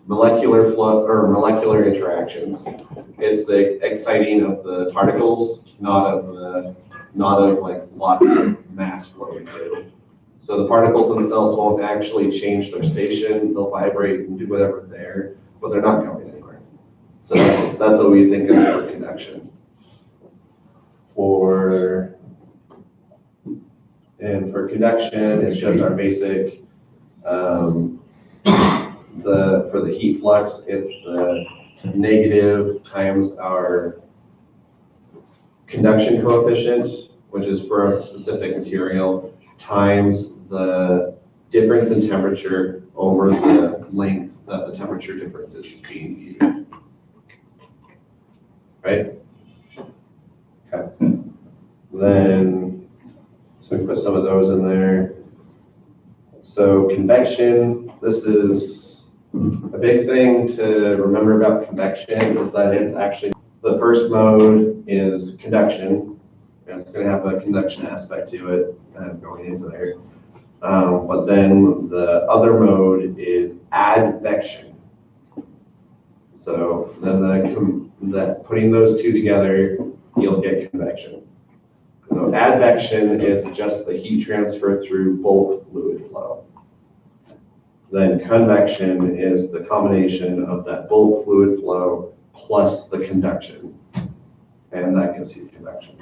molecular flow or molecular interactions. It's the exciting of the particles, not of like lots of mass flowing through. So the particles themselves won't actually change their station. They'll vibrate and do whatever there, but they're not going anywhere. So that's what we think of for conduction. For conduction, it's just our basic, for the heat flux, it's the negative times our conduction coefficient, which is for a specific material, times the difference in temperature over the length that the temperature difference is being viewed. Right? Okay. Then, so we put some of those in there. So convection, this is a big thing to remember about convection is that it's actually, the first mode is conduction. And it's going to have a conduction aspect to it going into there. But then the other mode is advection. So then putting those 2 together, you'll get convection. So advection is just the heat transfer through bulk fluid flow. Then convection is the combination of that bulk fluid flow plus the conduction. And that gives you convection.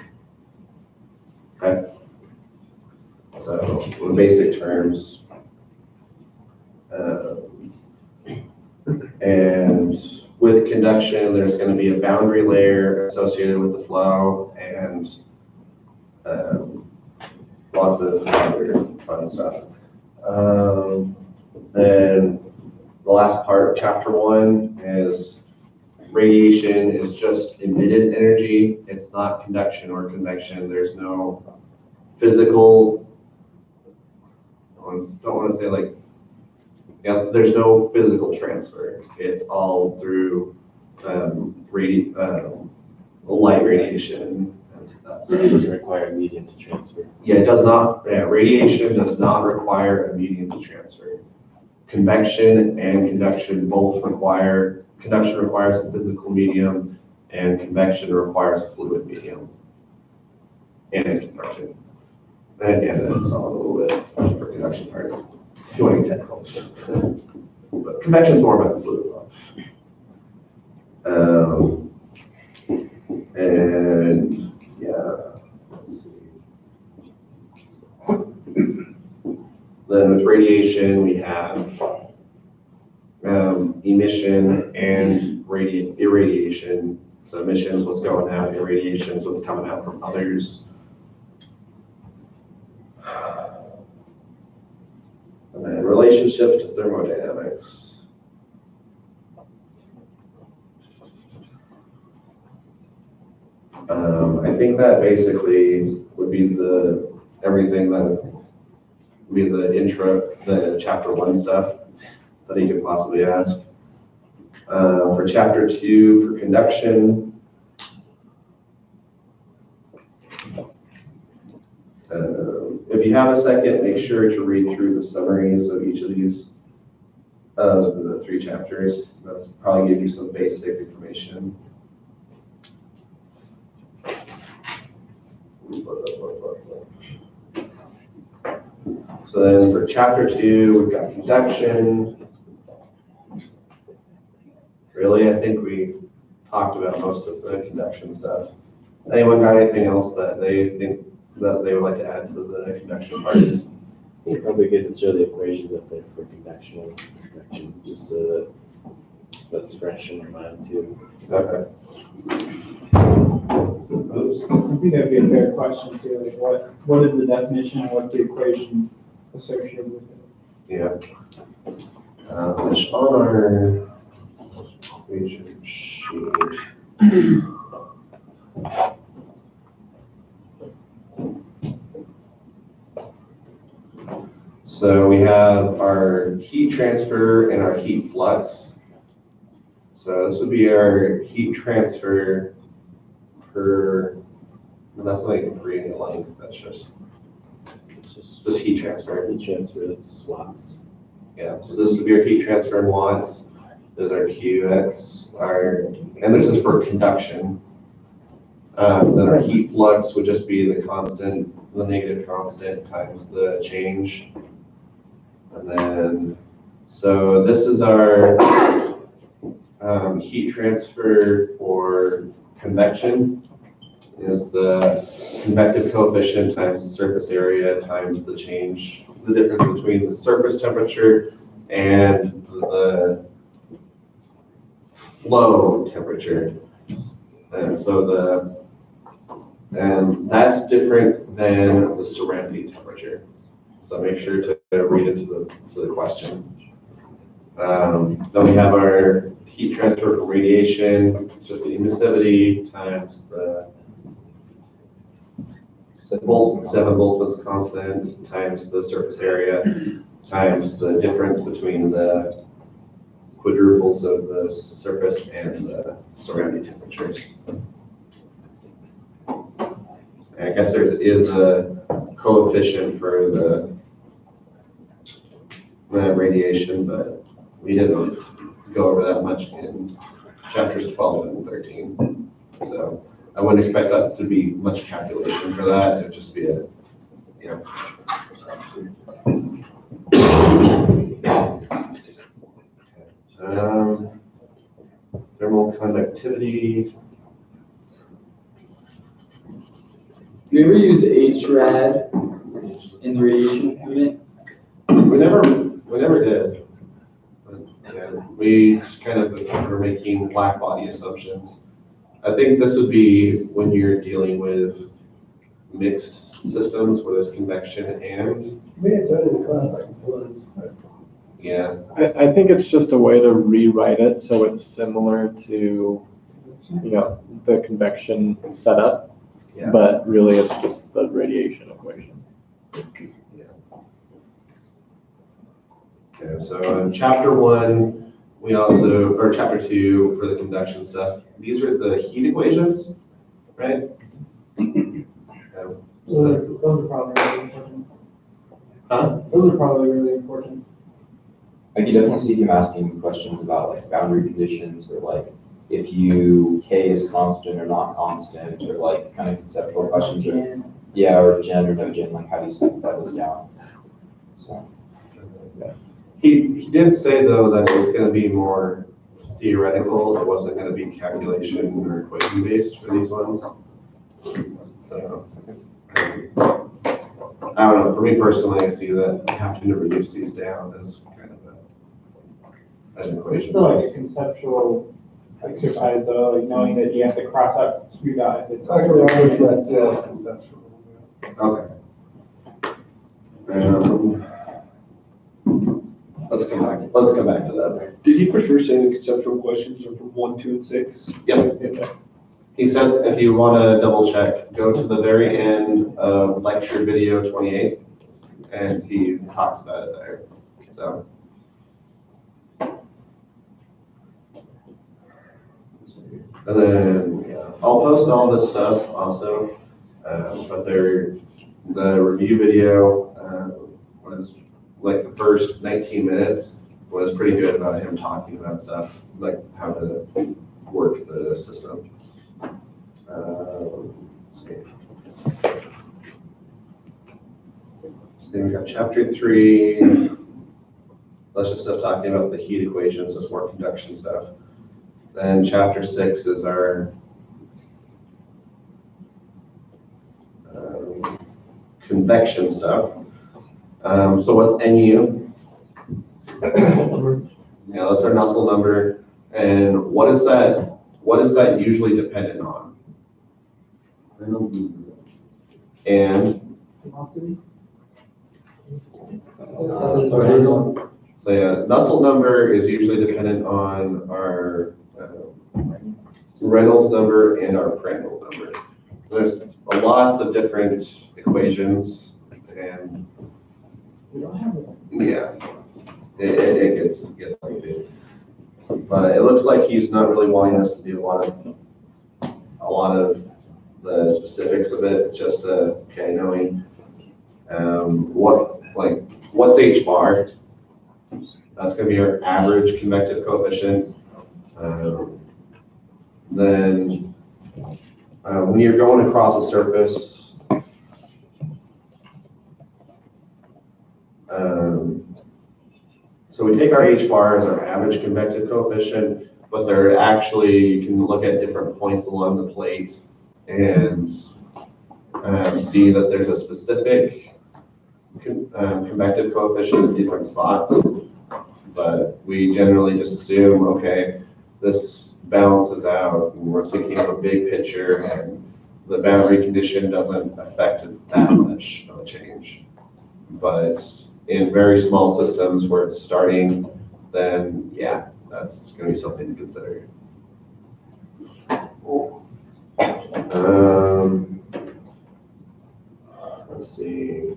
Okay? So in basic terms, and with conduction, there's going to be a boundary layer associated with the flow and lots of other fun stuff. Then the last part of chapter 1 is radiation is just emitted energy. It's not conduction or convection. There's no physical, I don't want to say like, yeah, there's no physical transfer. It's all through light radiation. So it doesn't require a medium to transfer. Yeah, it does not. Yeah, radiation does not require a medium to transfer. Convection and conduction both require, conduction requires a physical medium and convection requires a fluid medium. And conduction. And it's all a little bit for conduction part. If you want to get technical. But convection is more about the fluid flow. And yeah, let's see. Then with radiation, we have emission and irradiation. So emission is what's going out, irradiation is what's coming out from others. And then relationships to thermodynamics. I think that basically would be everything that would be the intro, the chapter 1 stuff that you could possibly ask. For chapter 2, for conduction, if you have a second, make sure to read through the summaries of each of these, the 3 chapters. That'll probably give you some basic information. So then for chapter 2, we've got conduction. Really, I think we talked about most of the conduction stuff. Anyone got anything else that they think that they would like to add to the conduction parts? I think it's probably good to show the equations up there for convection and convection, just so that that's fresh in your mind too. Okay. I think that'd be a fair question too, like what is the definition and what's the equation associated with it? Yeah. Which on our equation sheet. So we have our heat transfer and our heat flux. So this would be our heat transfer per, well, that's not even per unit length, that's just heat transfer. Heat transfer, that's watts. Yeah, so this would be our heat transfer in watts. There's our QX, and this is for conduction. Then our heat flux would just be the constant, the negative constant times the change. And then, so this is our heat transfer for convection, is the convective coefficient times the surface area times the change, the difference between the surface temperature and the flow temperature. And so and that's different than the surrounding temperature. So make sure to read into the question. Then we have our heat transfer for radiation. It's just the emissivity times the 7 Boltzmann's constant times the surface area times the difference between the quadruples of the surface and the surrounding temperatures. And I guess there is a coefficient for the radiation, but we didn't go over that much in chapters 12 and 13. So I wouldn't expect that to be much calculation for that. It would just be a, thermal conductivity. Do you ever use HRAD in the radiation unit? We never did. But, yeah, we just kind of were making black body assumptions. I think this would be when you're dealing with mixed systems where there's convection and, We had done it in class like once. yeah. I think it's just a way to rewrite it so it's similar to, the convection setup, Yeah. but really it's just the radiation equation. Okay, so in chapter 1, or chapter 2 for the conduction stuff, these are the heat equations, right? So those are probably really important. Huh? Those are probably really important. I can definitely see him asking questions about like boundary conditions or like if you K is constant or not constant or like kind of conceptual questions. Yeah, or gen or no gen, like how do you simplify those down? So. He did say though that it was going to be more theoretical. It wasn't going to be calculation or equation based for these ones. So I don't know. For me personally, I see that having to reduce these down as kind of an equation. It's still like a conceptual exercise though, like knowing that you have to cross out Q dot if it's. I can remember that sales conceptual. Okay. Let's come back to that. Did he for sure say the conceptual questions are from 1, 2, and 6? Yep. He said if you want to double check, go to the very end of lecture video 28, and he talks about it there. So. And then I'll post all this stuff also, but the review video was like the first 19 minutes was pretty good about him talking about stuff like how to work the system. Let's see. So then we got chapter 3. That's just stuff talking about the heat equations, just more conduction stuff. Then chapter 6 is our convection stuff. So what's NU? Yeah, that's our Nussel number. And what is that usually dependent on? And Velocity? so yeah, Nussel number is usually dependent on our Reynolds number and our Prandtl number. There's lots of different equations, and yeah, it gets lengthy. But it looks like he's not really wanting us to do a lot of the specifics of it. It's just knowing what's H bar. That's going to be our average convective coefficient. Then when you're going across a surface, so we take our H bar as our average convective coefficient, but there actually, you can look at different points along the plate and see that there's a specific convective coefficient in different spots. But we generally just assume, okay, this balances out, and we're thinking of a big picture, and the boundary condition doesn't affect that much of a change. But in very small systems where it's starting, then yeah, that's going to be something to consider. Let's see.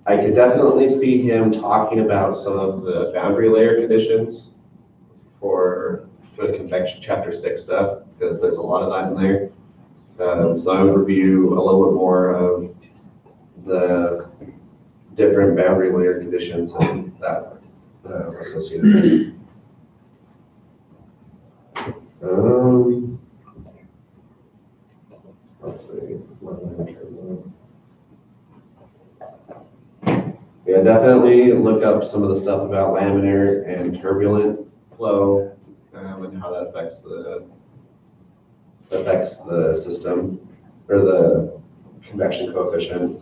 I could definitely see him talking about some of the boundary layer conditions for the convection chapter 6 stuff, because there's a lot of that in there. So I would review a little bit more of the different boundary layer conditions and that associated. Let's see. Yeah, definitely look up some of the stuff about laminar and turbulent flow and how that affects the system or the convection coefficient.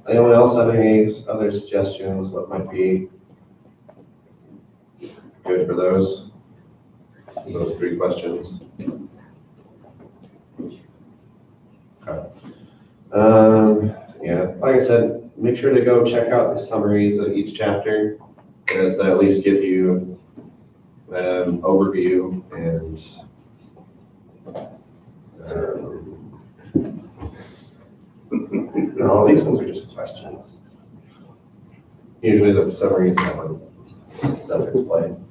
Anyone else have any other suggestions? What might be good for those three questions? Okay. Yeah, like I said, make sure to go check out the summaries of each chapter, because that at least give you an overview and all these ones are just questions. Usually the summaries have stuff explained.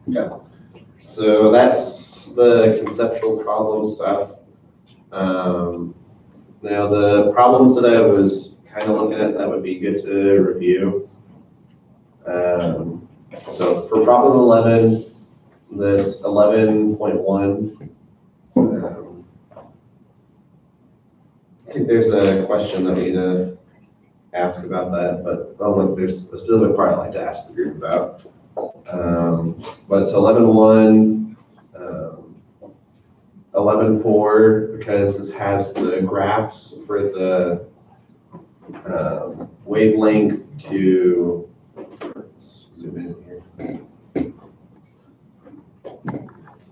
Yeah. So that's the conceptual problem stuff. Now the problems that I was kind of looking at that would be good to review. So for problem 11, this 11.1, I think there's a question that we need to ask about that, but there's a specific part I'd like to ask the group about. But it's 11.1, 11.4, because this has the graphs for the wavelength to, zoom in here.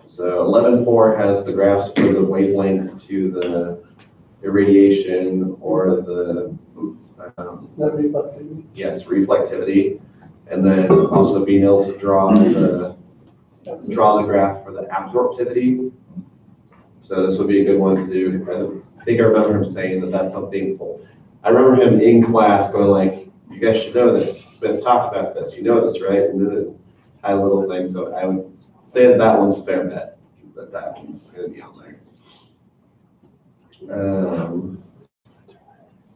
So 11.4 has the graphs for the wavelength to the irradiation or the reflectivity. Yes, reflectivity, and then also being able to draw the graph for the absorptivity. So this would be a good one to do. I think I remember him saying that that's something. I remember him in class going like, "You guys should know this. Smith talked about this. You know this, right?" And then it had a little thing. So I would say that one's fair bet. That one's going to be on there.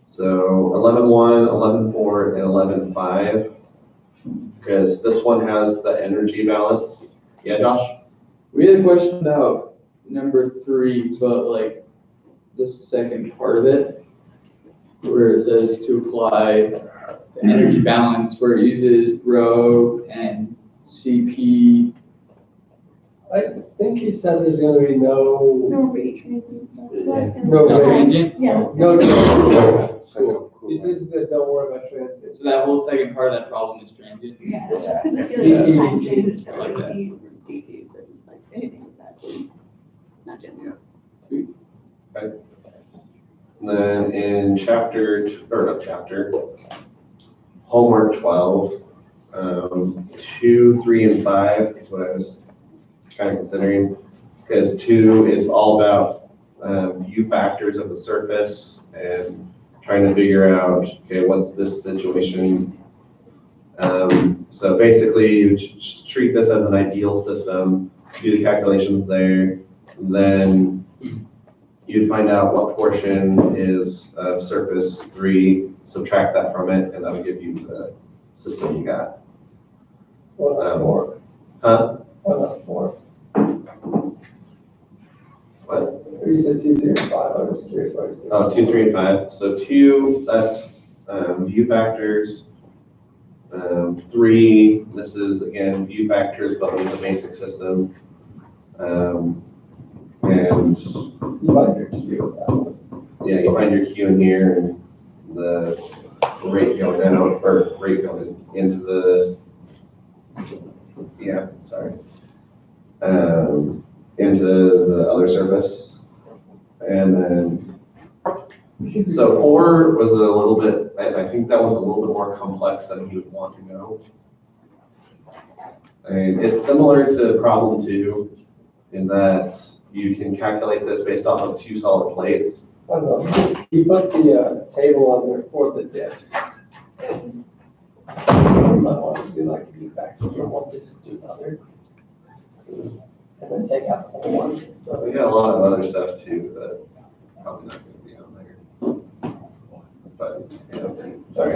So 11.1, 11.4, and 11.5, because this one has the energy balance. Yeah, Josh? We had a question about number 3, but like the second part of it, where it says to apply the energy balance, where it uses rho and CP. I think he said there's gonna be no. No rate transient stuff. So that's gonna No be rate fine. transient? Yeah. No. Cool. He says that don't worry about transit. So that whole second part of that problem is transient. Yeah, it's just because it's really just time change, so I like that. DT or DT, so just like anything with that. Not general. Okay. And then in homework 12, 2, 3, and 5 is what I was kind of considering, because 2 is all about view factors of the surface and trying to figure out, okay, what's this situation? So basically, you treat this as an ideal system, do the calculations there, then you'd find out what portion is of surface 3, subtract that from it, and that would give you the system you got. 1.4. Huh? 1.4. What? You said 2, 3, and 5. I was curious what you said. Oh, 2, 3, and 5. So 2, that's view factors. 3, this is again view factors, but with the basic system. And You find your Q. yeah, you find your Q in here and the rate going out, or rate going into the, yeah, sorry, into the other surface. And then, so 4 was a little bit, I think that was a little bit more complex than you would want to know. And it's similar to problem 2 in that you can calculate this based off of 2 solid plates. I don't know, you put the table on there for the discs. And I want to do like a view factor from one disc to another. And then take out the whole one. So we got a lot of other stuff too that probably not going to be on there. But, yeah, sorry.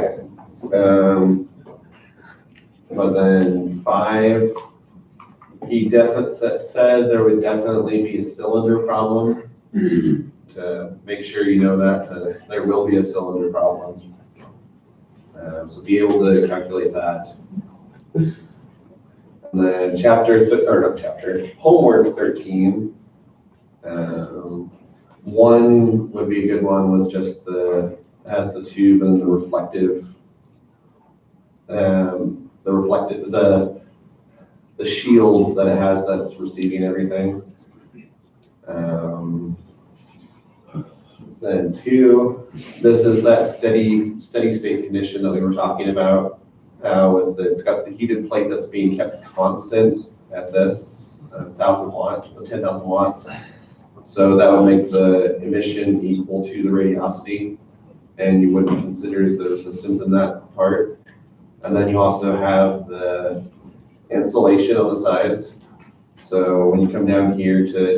But then 5, He definitely said there would definitely be a cylinder problem. To make sure you know that there will be a cylinder problem. So be able to calculate that. And then homework 13. One would be a good one with just has the tube and the reflective, the shield that it has that's receiving everything. Then 2, this is that steady state condition that we were talking about. It's got the heated plate that's being kept constant at this 1,000 watts, 10,000 watts. So that would make the emission equal to the radiosity, and you wouldn't consider the resistance in that part. And then you also have the insulation on the sides. So when you come down here to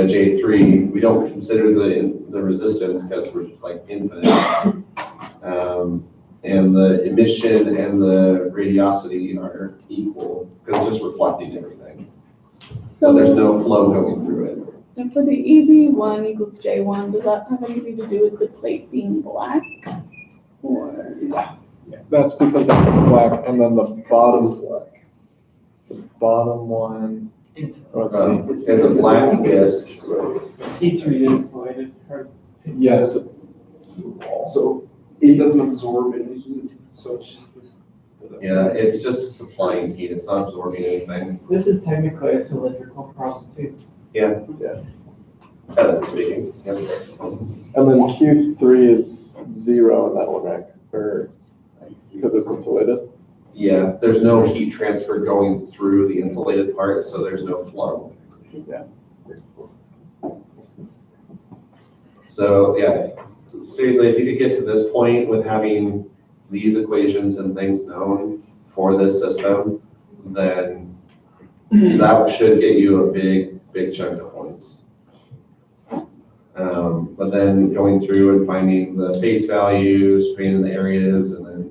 J3, we don't consider the resistance because we're just like infinite. And the emission and the radiosity are equal because it's just reflecting everything. So there's no flow going through it. And for the EB1 equals J1, does that have anything to do with the plate being black? Or? That's because it's black, and then the bottom's black. The bottom one. It's a black disc. T3 insulated. Yes. So it doesn't absorb any heat, so it's just. Yeah, it's just supplying heat. It's not absorbing anything. This is technically a cylindrical process too. Yeah. Speaking. Yes. And then Q3 is 0 in that one, right? Or because it's insulated? Yeah, there's no heat transfer going through the insulated part, so there's no flow. Yeah. So yeah, seriously, if you could get to this point with having these equations and things known for this system, then that should get you a big chunk of points. But then going through and finding the face values, putting in the areas, and then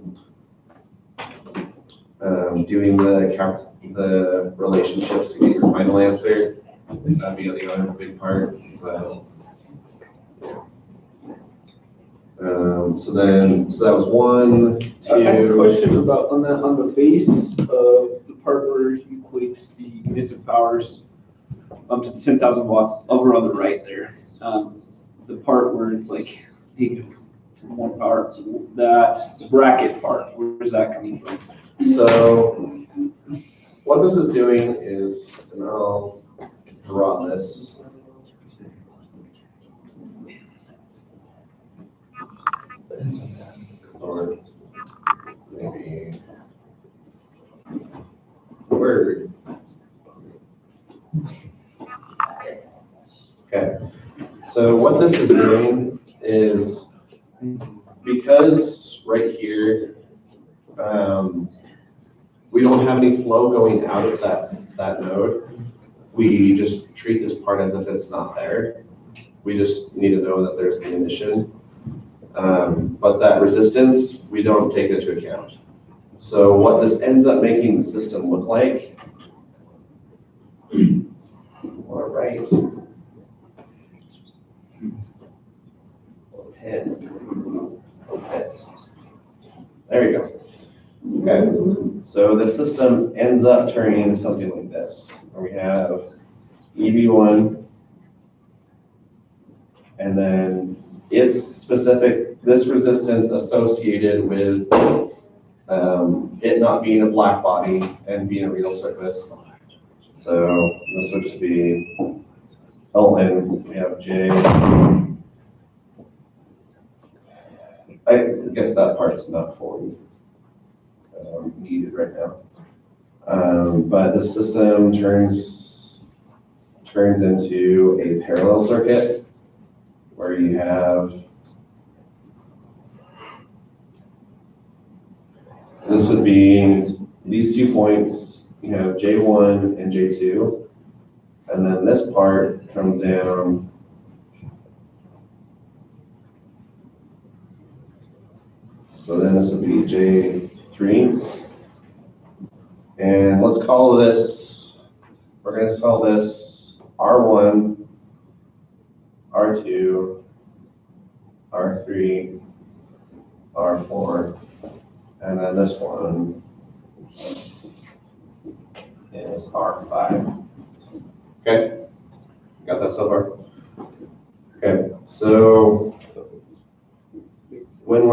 doing the relationships to get your final answer, that'd be the other big part. But, so that was 1, 2. I have a question about on the base of the part where you equate the emissive powers up to 10,000 watts over on the right there. The part where it's like more power, that bracket part, where's that coming from? So what this is doing is, and I'll draw this. Or maybe Word. Okay. So what this is doing is, because right here, we don't have any flow going out of that node, we just treat this part as if it's not there. We just need to know that there's the emission. But that resistance, we don't take into account. So what this ends up making the system look like, all right, 10, okay, there you go. Okay, so the system ends up turning into something like this, where we have EB1, and then its specific, this resistance associated with it not being a black body and being a real surface. So this would just be, oh, and we have J. I guess that part's not fully needed right now. But the system turns into a parallel circuit where you have, this would be these 2 points, you have J1 and J2, and then this part comes down so then this would be J3, And let's call this, we're gonna call this R1, R2, R3, R4, and then this one is R5. Okay, got that so far? Okay, so when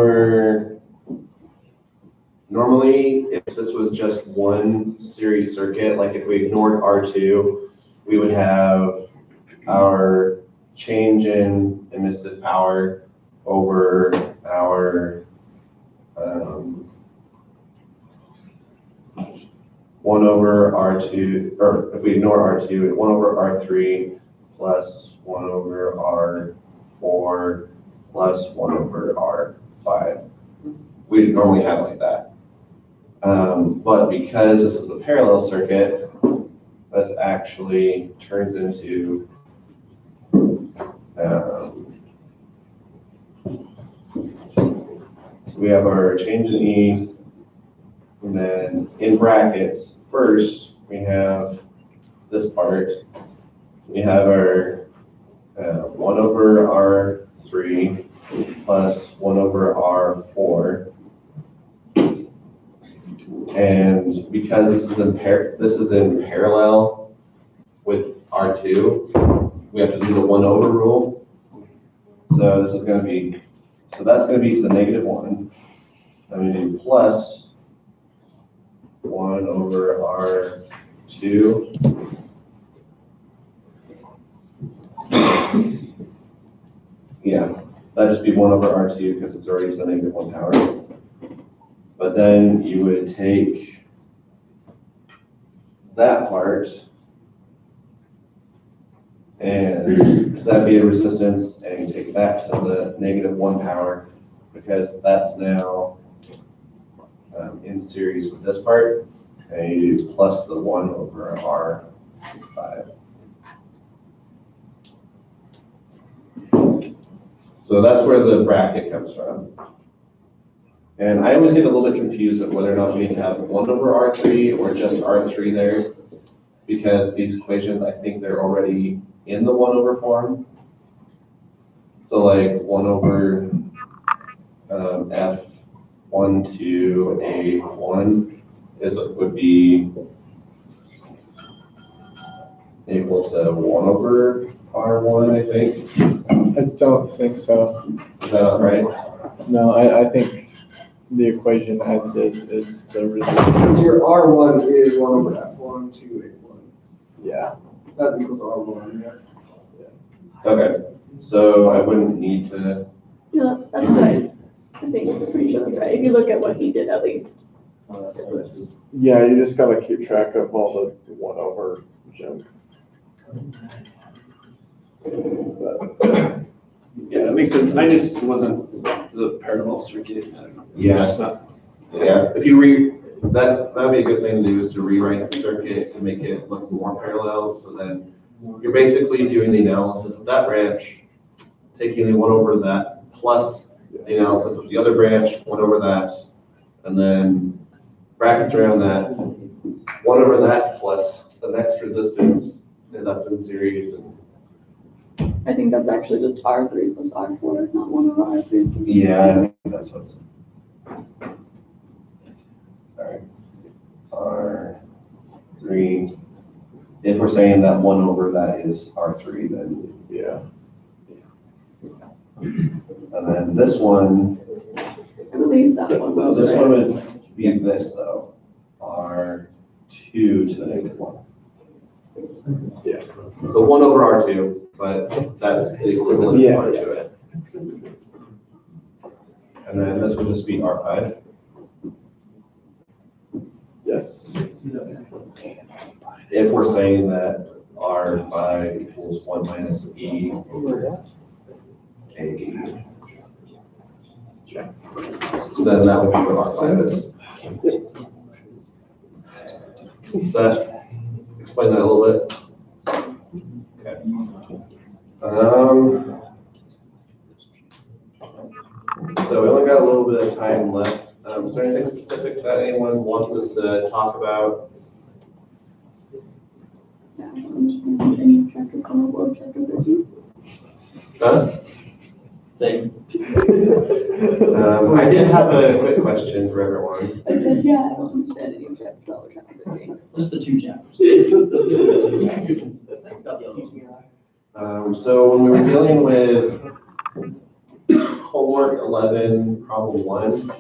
normally, if this was just one series circuit, like if we ignored R2, we would have our change in emissive power over our 1 over R2, or if we ignore R2, 1 over R3 plus 1 over R4 plus 1 over R5. We normally have like that. But because this is a parallel circuit, this actually turns into so we have our change in E, and then in brackets, first we have this part. We have our 1 over R3 plus 1 over R4. And because this is in parallel with R2, we have to do the 1 over rule. So this is going to be, so that's going to be to the -1. Then we do plus 1 over R2. Yeah, that'd just be 1 over R2 because it's already to the -1 power. But then you would take that part, and because that'd be a resistance, and you take that to the -1 power, because that's now in series with this part, and you do plus the 1 over R5. So that's where the bracket comes from. And I always get a little bit confused of whether or not we need to have 1 over R3 or just R3 there, because these equations, I think they're already in the 1 over form. So like 1 over F1 to A1 would be equal to 1 over R1, I think. I don't think so. Is that not right? No, I think the equation as it is the resistance. Because your R1 is 1 over F1 to A1. Yeah. That equals R1, yeah. Okay, so I wouldn't need to. Yeah, that's right. I think, I'm pretty sure that's right. If you look at what he did at least. Yeah, you just gotta keep track of all the 1 over junk. Yeah, that makes sense. I just wasn't the parallel circuit. Yeah. It's not- Yeah, if you that'd be a good thing to do, is to rewrite the circuit to make it look more parallel, so then you're basically doing the analysis of that branch, taking the 1 over that, plus the analysis of the other branch, 1 over that, and then brackets around that, 1 over that plus the next resistance, and that's in series. And I think that's actually just R3 plus R4, not 1 over R3. yeah, I think that's what's. Sorry. R3. If we're saying that 1 over that is R3, then yeah. And then this one, I believe that one was this right. one would be this though, R2 to the -1. Yeah. So 1 over R2, but that's the equivalent of R to it. And then this would just be R5. Yes. If we're saying that R5 equals 1 minus E A, then that would be what R5 is. Does that explain that a little bit? Okay. So we only got a little bit of time left. Is there anything specific that anyone wants us to talk about understand any chapter 12 or chapter 13. Same. I did have a quick question for everyone. I said, yeah, I don't understand any of chapter 12 or chapter 13. Just the 2 chapters. Just the 2 chapters. So when we were dealing with homework 11, problem 1,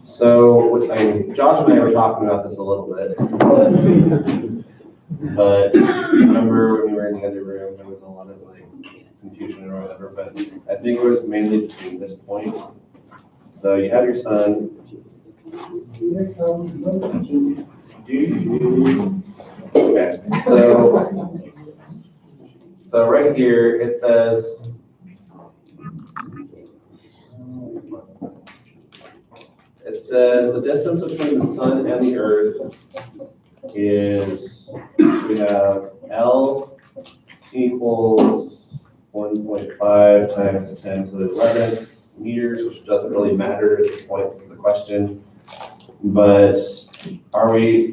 so I mean, Josh and I were talking about this a little bit, but remember when we were in the other room, there was a lot of like confusion or whatever, but I think it was mainly between this point. So you have your sun. Okay, so right here it says the distance between the sun and the earth is, we have L equals 1.5 times 10 to the 11th meters, which doesn't really matter at this point of the question. But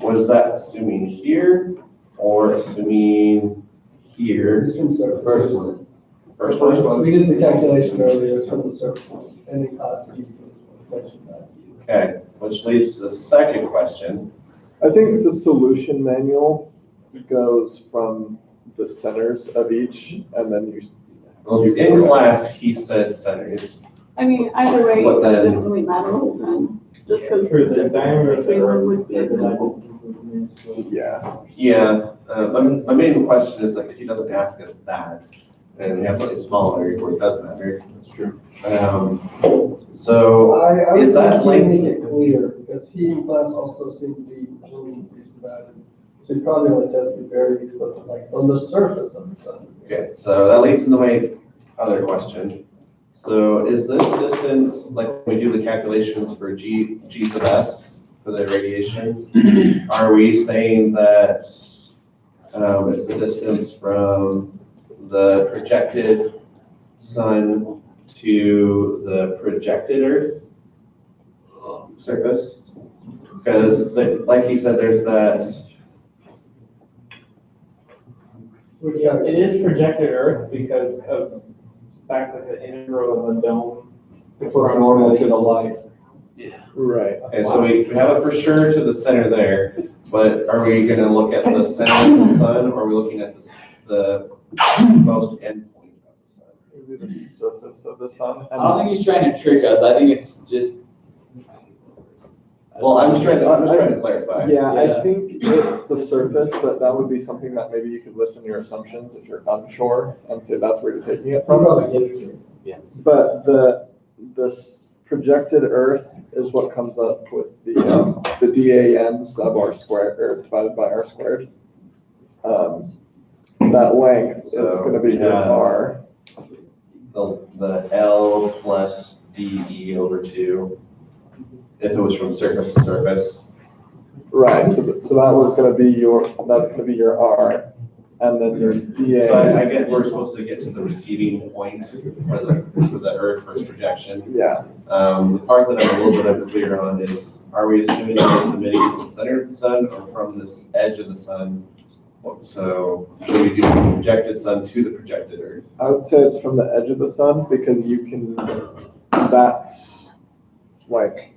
was that assuming here or assuming here? It's from surface. First one? We did the calculation earlier, it's from the surfaces, and the class used the convection side. Okay, which leads to the second question. I think the solution manual goes from the centers of each, and then Well, in class, he said centers. I mean, either way, What it then? doesn't really matter all the time. Just because For the diameter of the one would be yeah. Yeah, my main question is like, if he doesn't ask us that, and he has something smaller, or it does matter. That's true. So, I is would that like like, make it clear, because he in class also seemed to be really confused about it. So you probably want to test it very explicit, like on the surface of the sun. okay, so that leads into my other question. So is this distance, like when we do the calculations for G sub S for the radiation, are we saying that it's the distance from the projected sun to the projected Earth surface? Because like he said, there's that. It is projected Earth because of the fact that the integral of the dome is normal to the light. Right. Okay, so we have it for sure to the center there, but are we gonna look at the center of the sun, or are we looking at the most end point of the sun? Maybe the surface of the sun. I don't think he's trying to trick us. I think it's just. Well, I'm just trying to clarify. Yeah, Yeah. I think it's the surface, but that would be something that maybe you could list in your assumptions if you're unsure and say that's where you're taking it from. But the projected Earth is what comes up with the DAN sub r squared, or divided by r squared. That length is going to be your r. The L plus DE over 2, if it was from surface to surface. Right, so that was going to be your r, and then your DA. So I get we're supposed to get to the receiving point for the Earth first projection. Yeah. The part that I'm a little bit unclear on is, are we assuming that it's emitting from the center of the sun or from this edge of the sun? So should we do the projected sun to the projected Earth? I would say it's from the edge of the sun, because you can, that's like,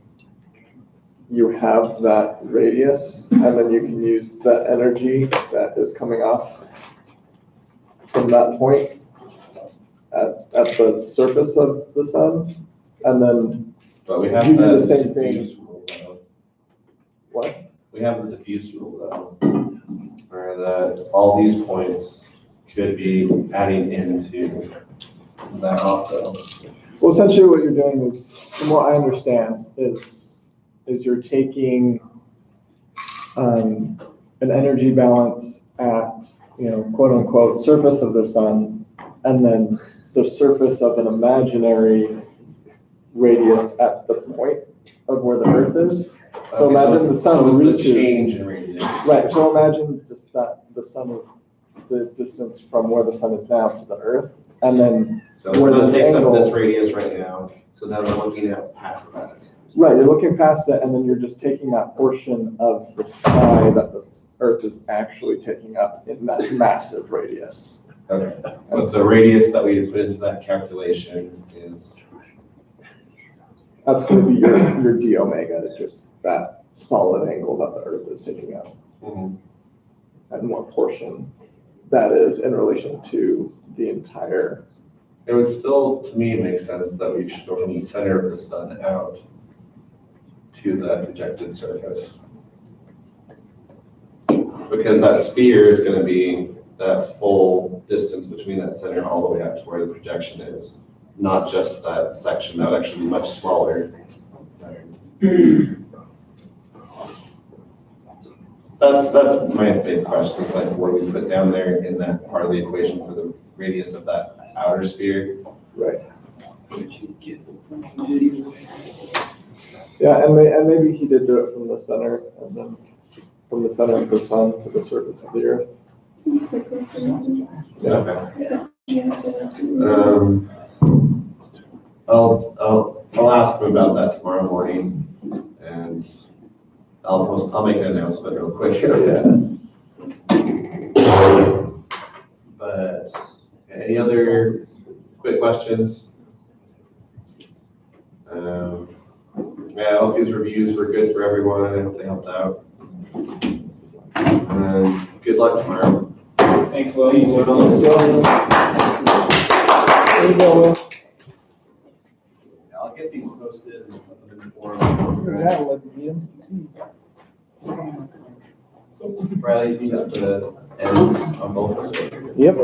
you have that radius, and then you can use the energy that is coming off from that point at the surface of the sun, and then But we have you do the the same diffuse thing. rule though. What? We have the diffuse rule though, where all these points could be adding into that also. Well, essentially what you're doing is, from what I understand, is you're taking an energy balance at, quote unquote, surface of the sun, and then the surface of an imaginary radius at the point of where the Earth is. So imagine the sun reaches. The change in radius. Right, so imagine just that the sun is the distance from where the sun is now to the Earth, And then, So the Where sun this takes up angle- this radius right now, so now we're looking at past that. right, you're looking past it, and then you're just taking that portion of the sky that the Earth is actually taking up in that massive radius. Okay. But the radius that we put into that calculation is, That's gonna be your d omega, just that solid angle that the Earth is taking up. mhm. And what portion that is in relation to the entire. It would still, to me, make sense that we should go from the center of the sun out to that projected surface. Because that sphere is gonna be that full distance between that center all the way up to where the projection is, not just that section. That would actually be much smaller. That's my big question, is like what do we put down there in that part of the equation for the radius of that outer sphere? Right. Yeah, and maybe he did do it from the center, and then from the center of the sun to the surface of the Earth. Okay. I'll ask him about that tomorrow morning, and I'll make an announcement real quick. But any other quick questions? Yeah, I hope these reviews were good for everyone. I hope they helped out. And good luck tomorrow. Thanks, Will. There you go, Will. I'll get these posted and put them in the forum. Bradley, you got the ends on both of them? Yep.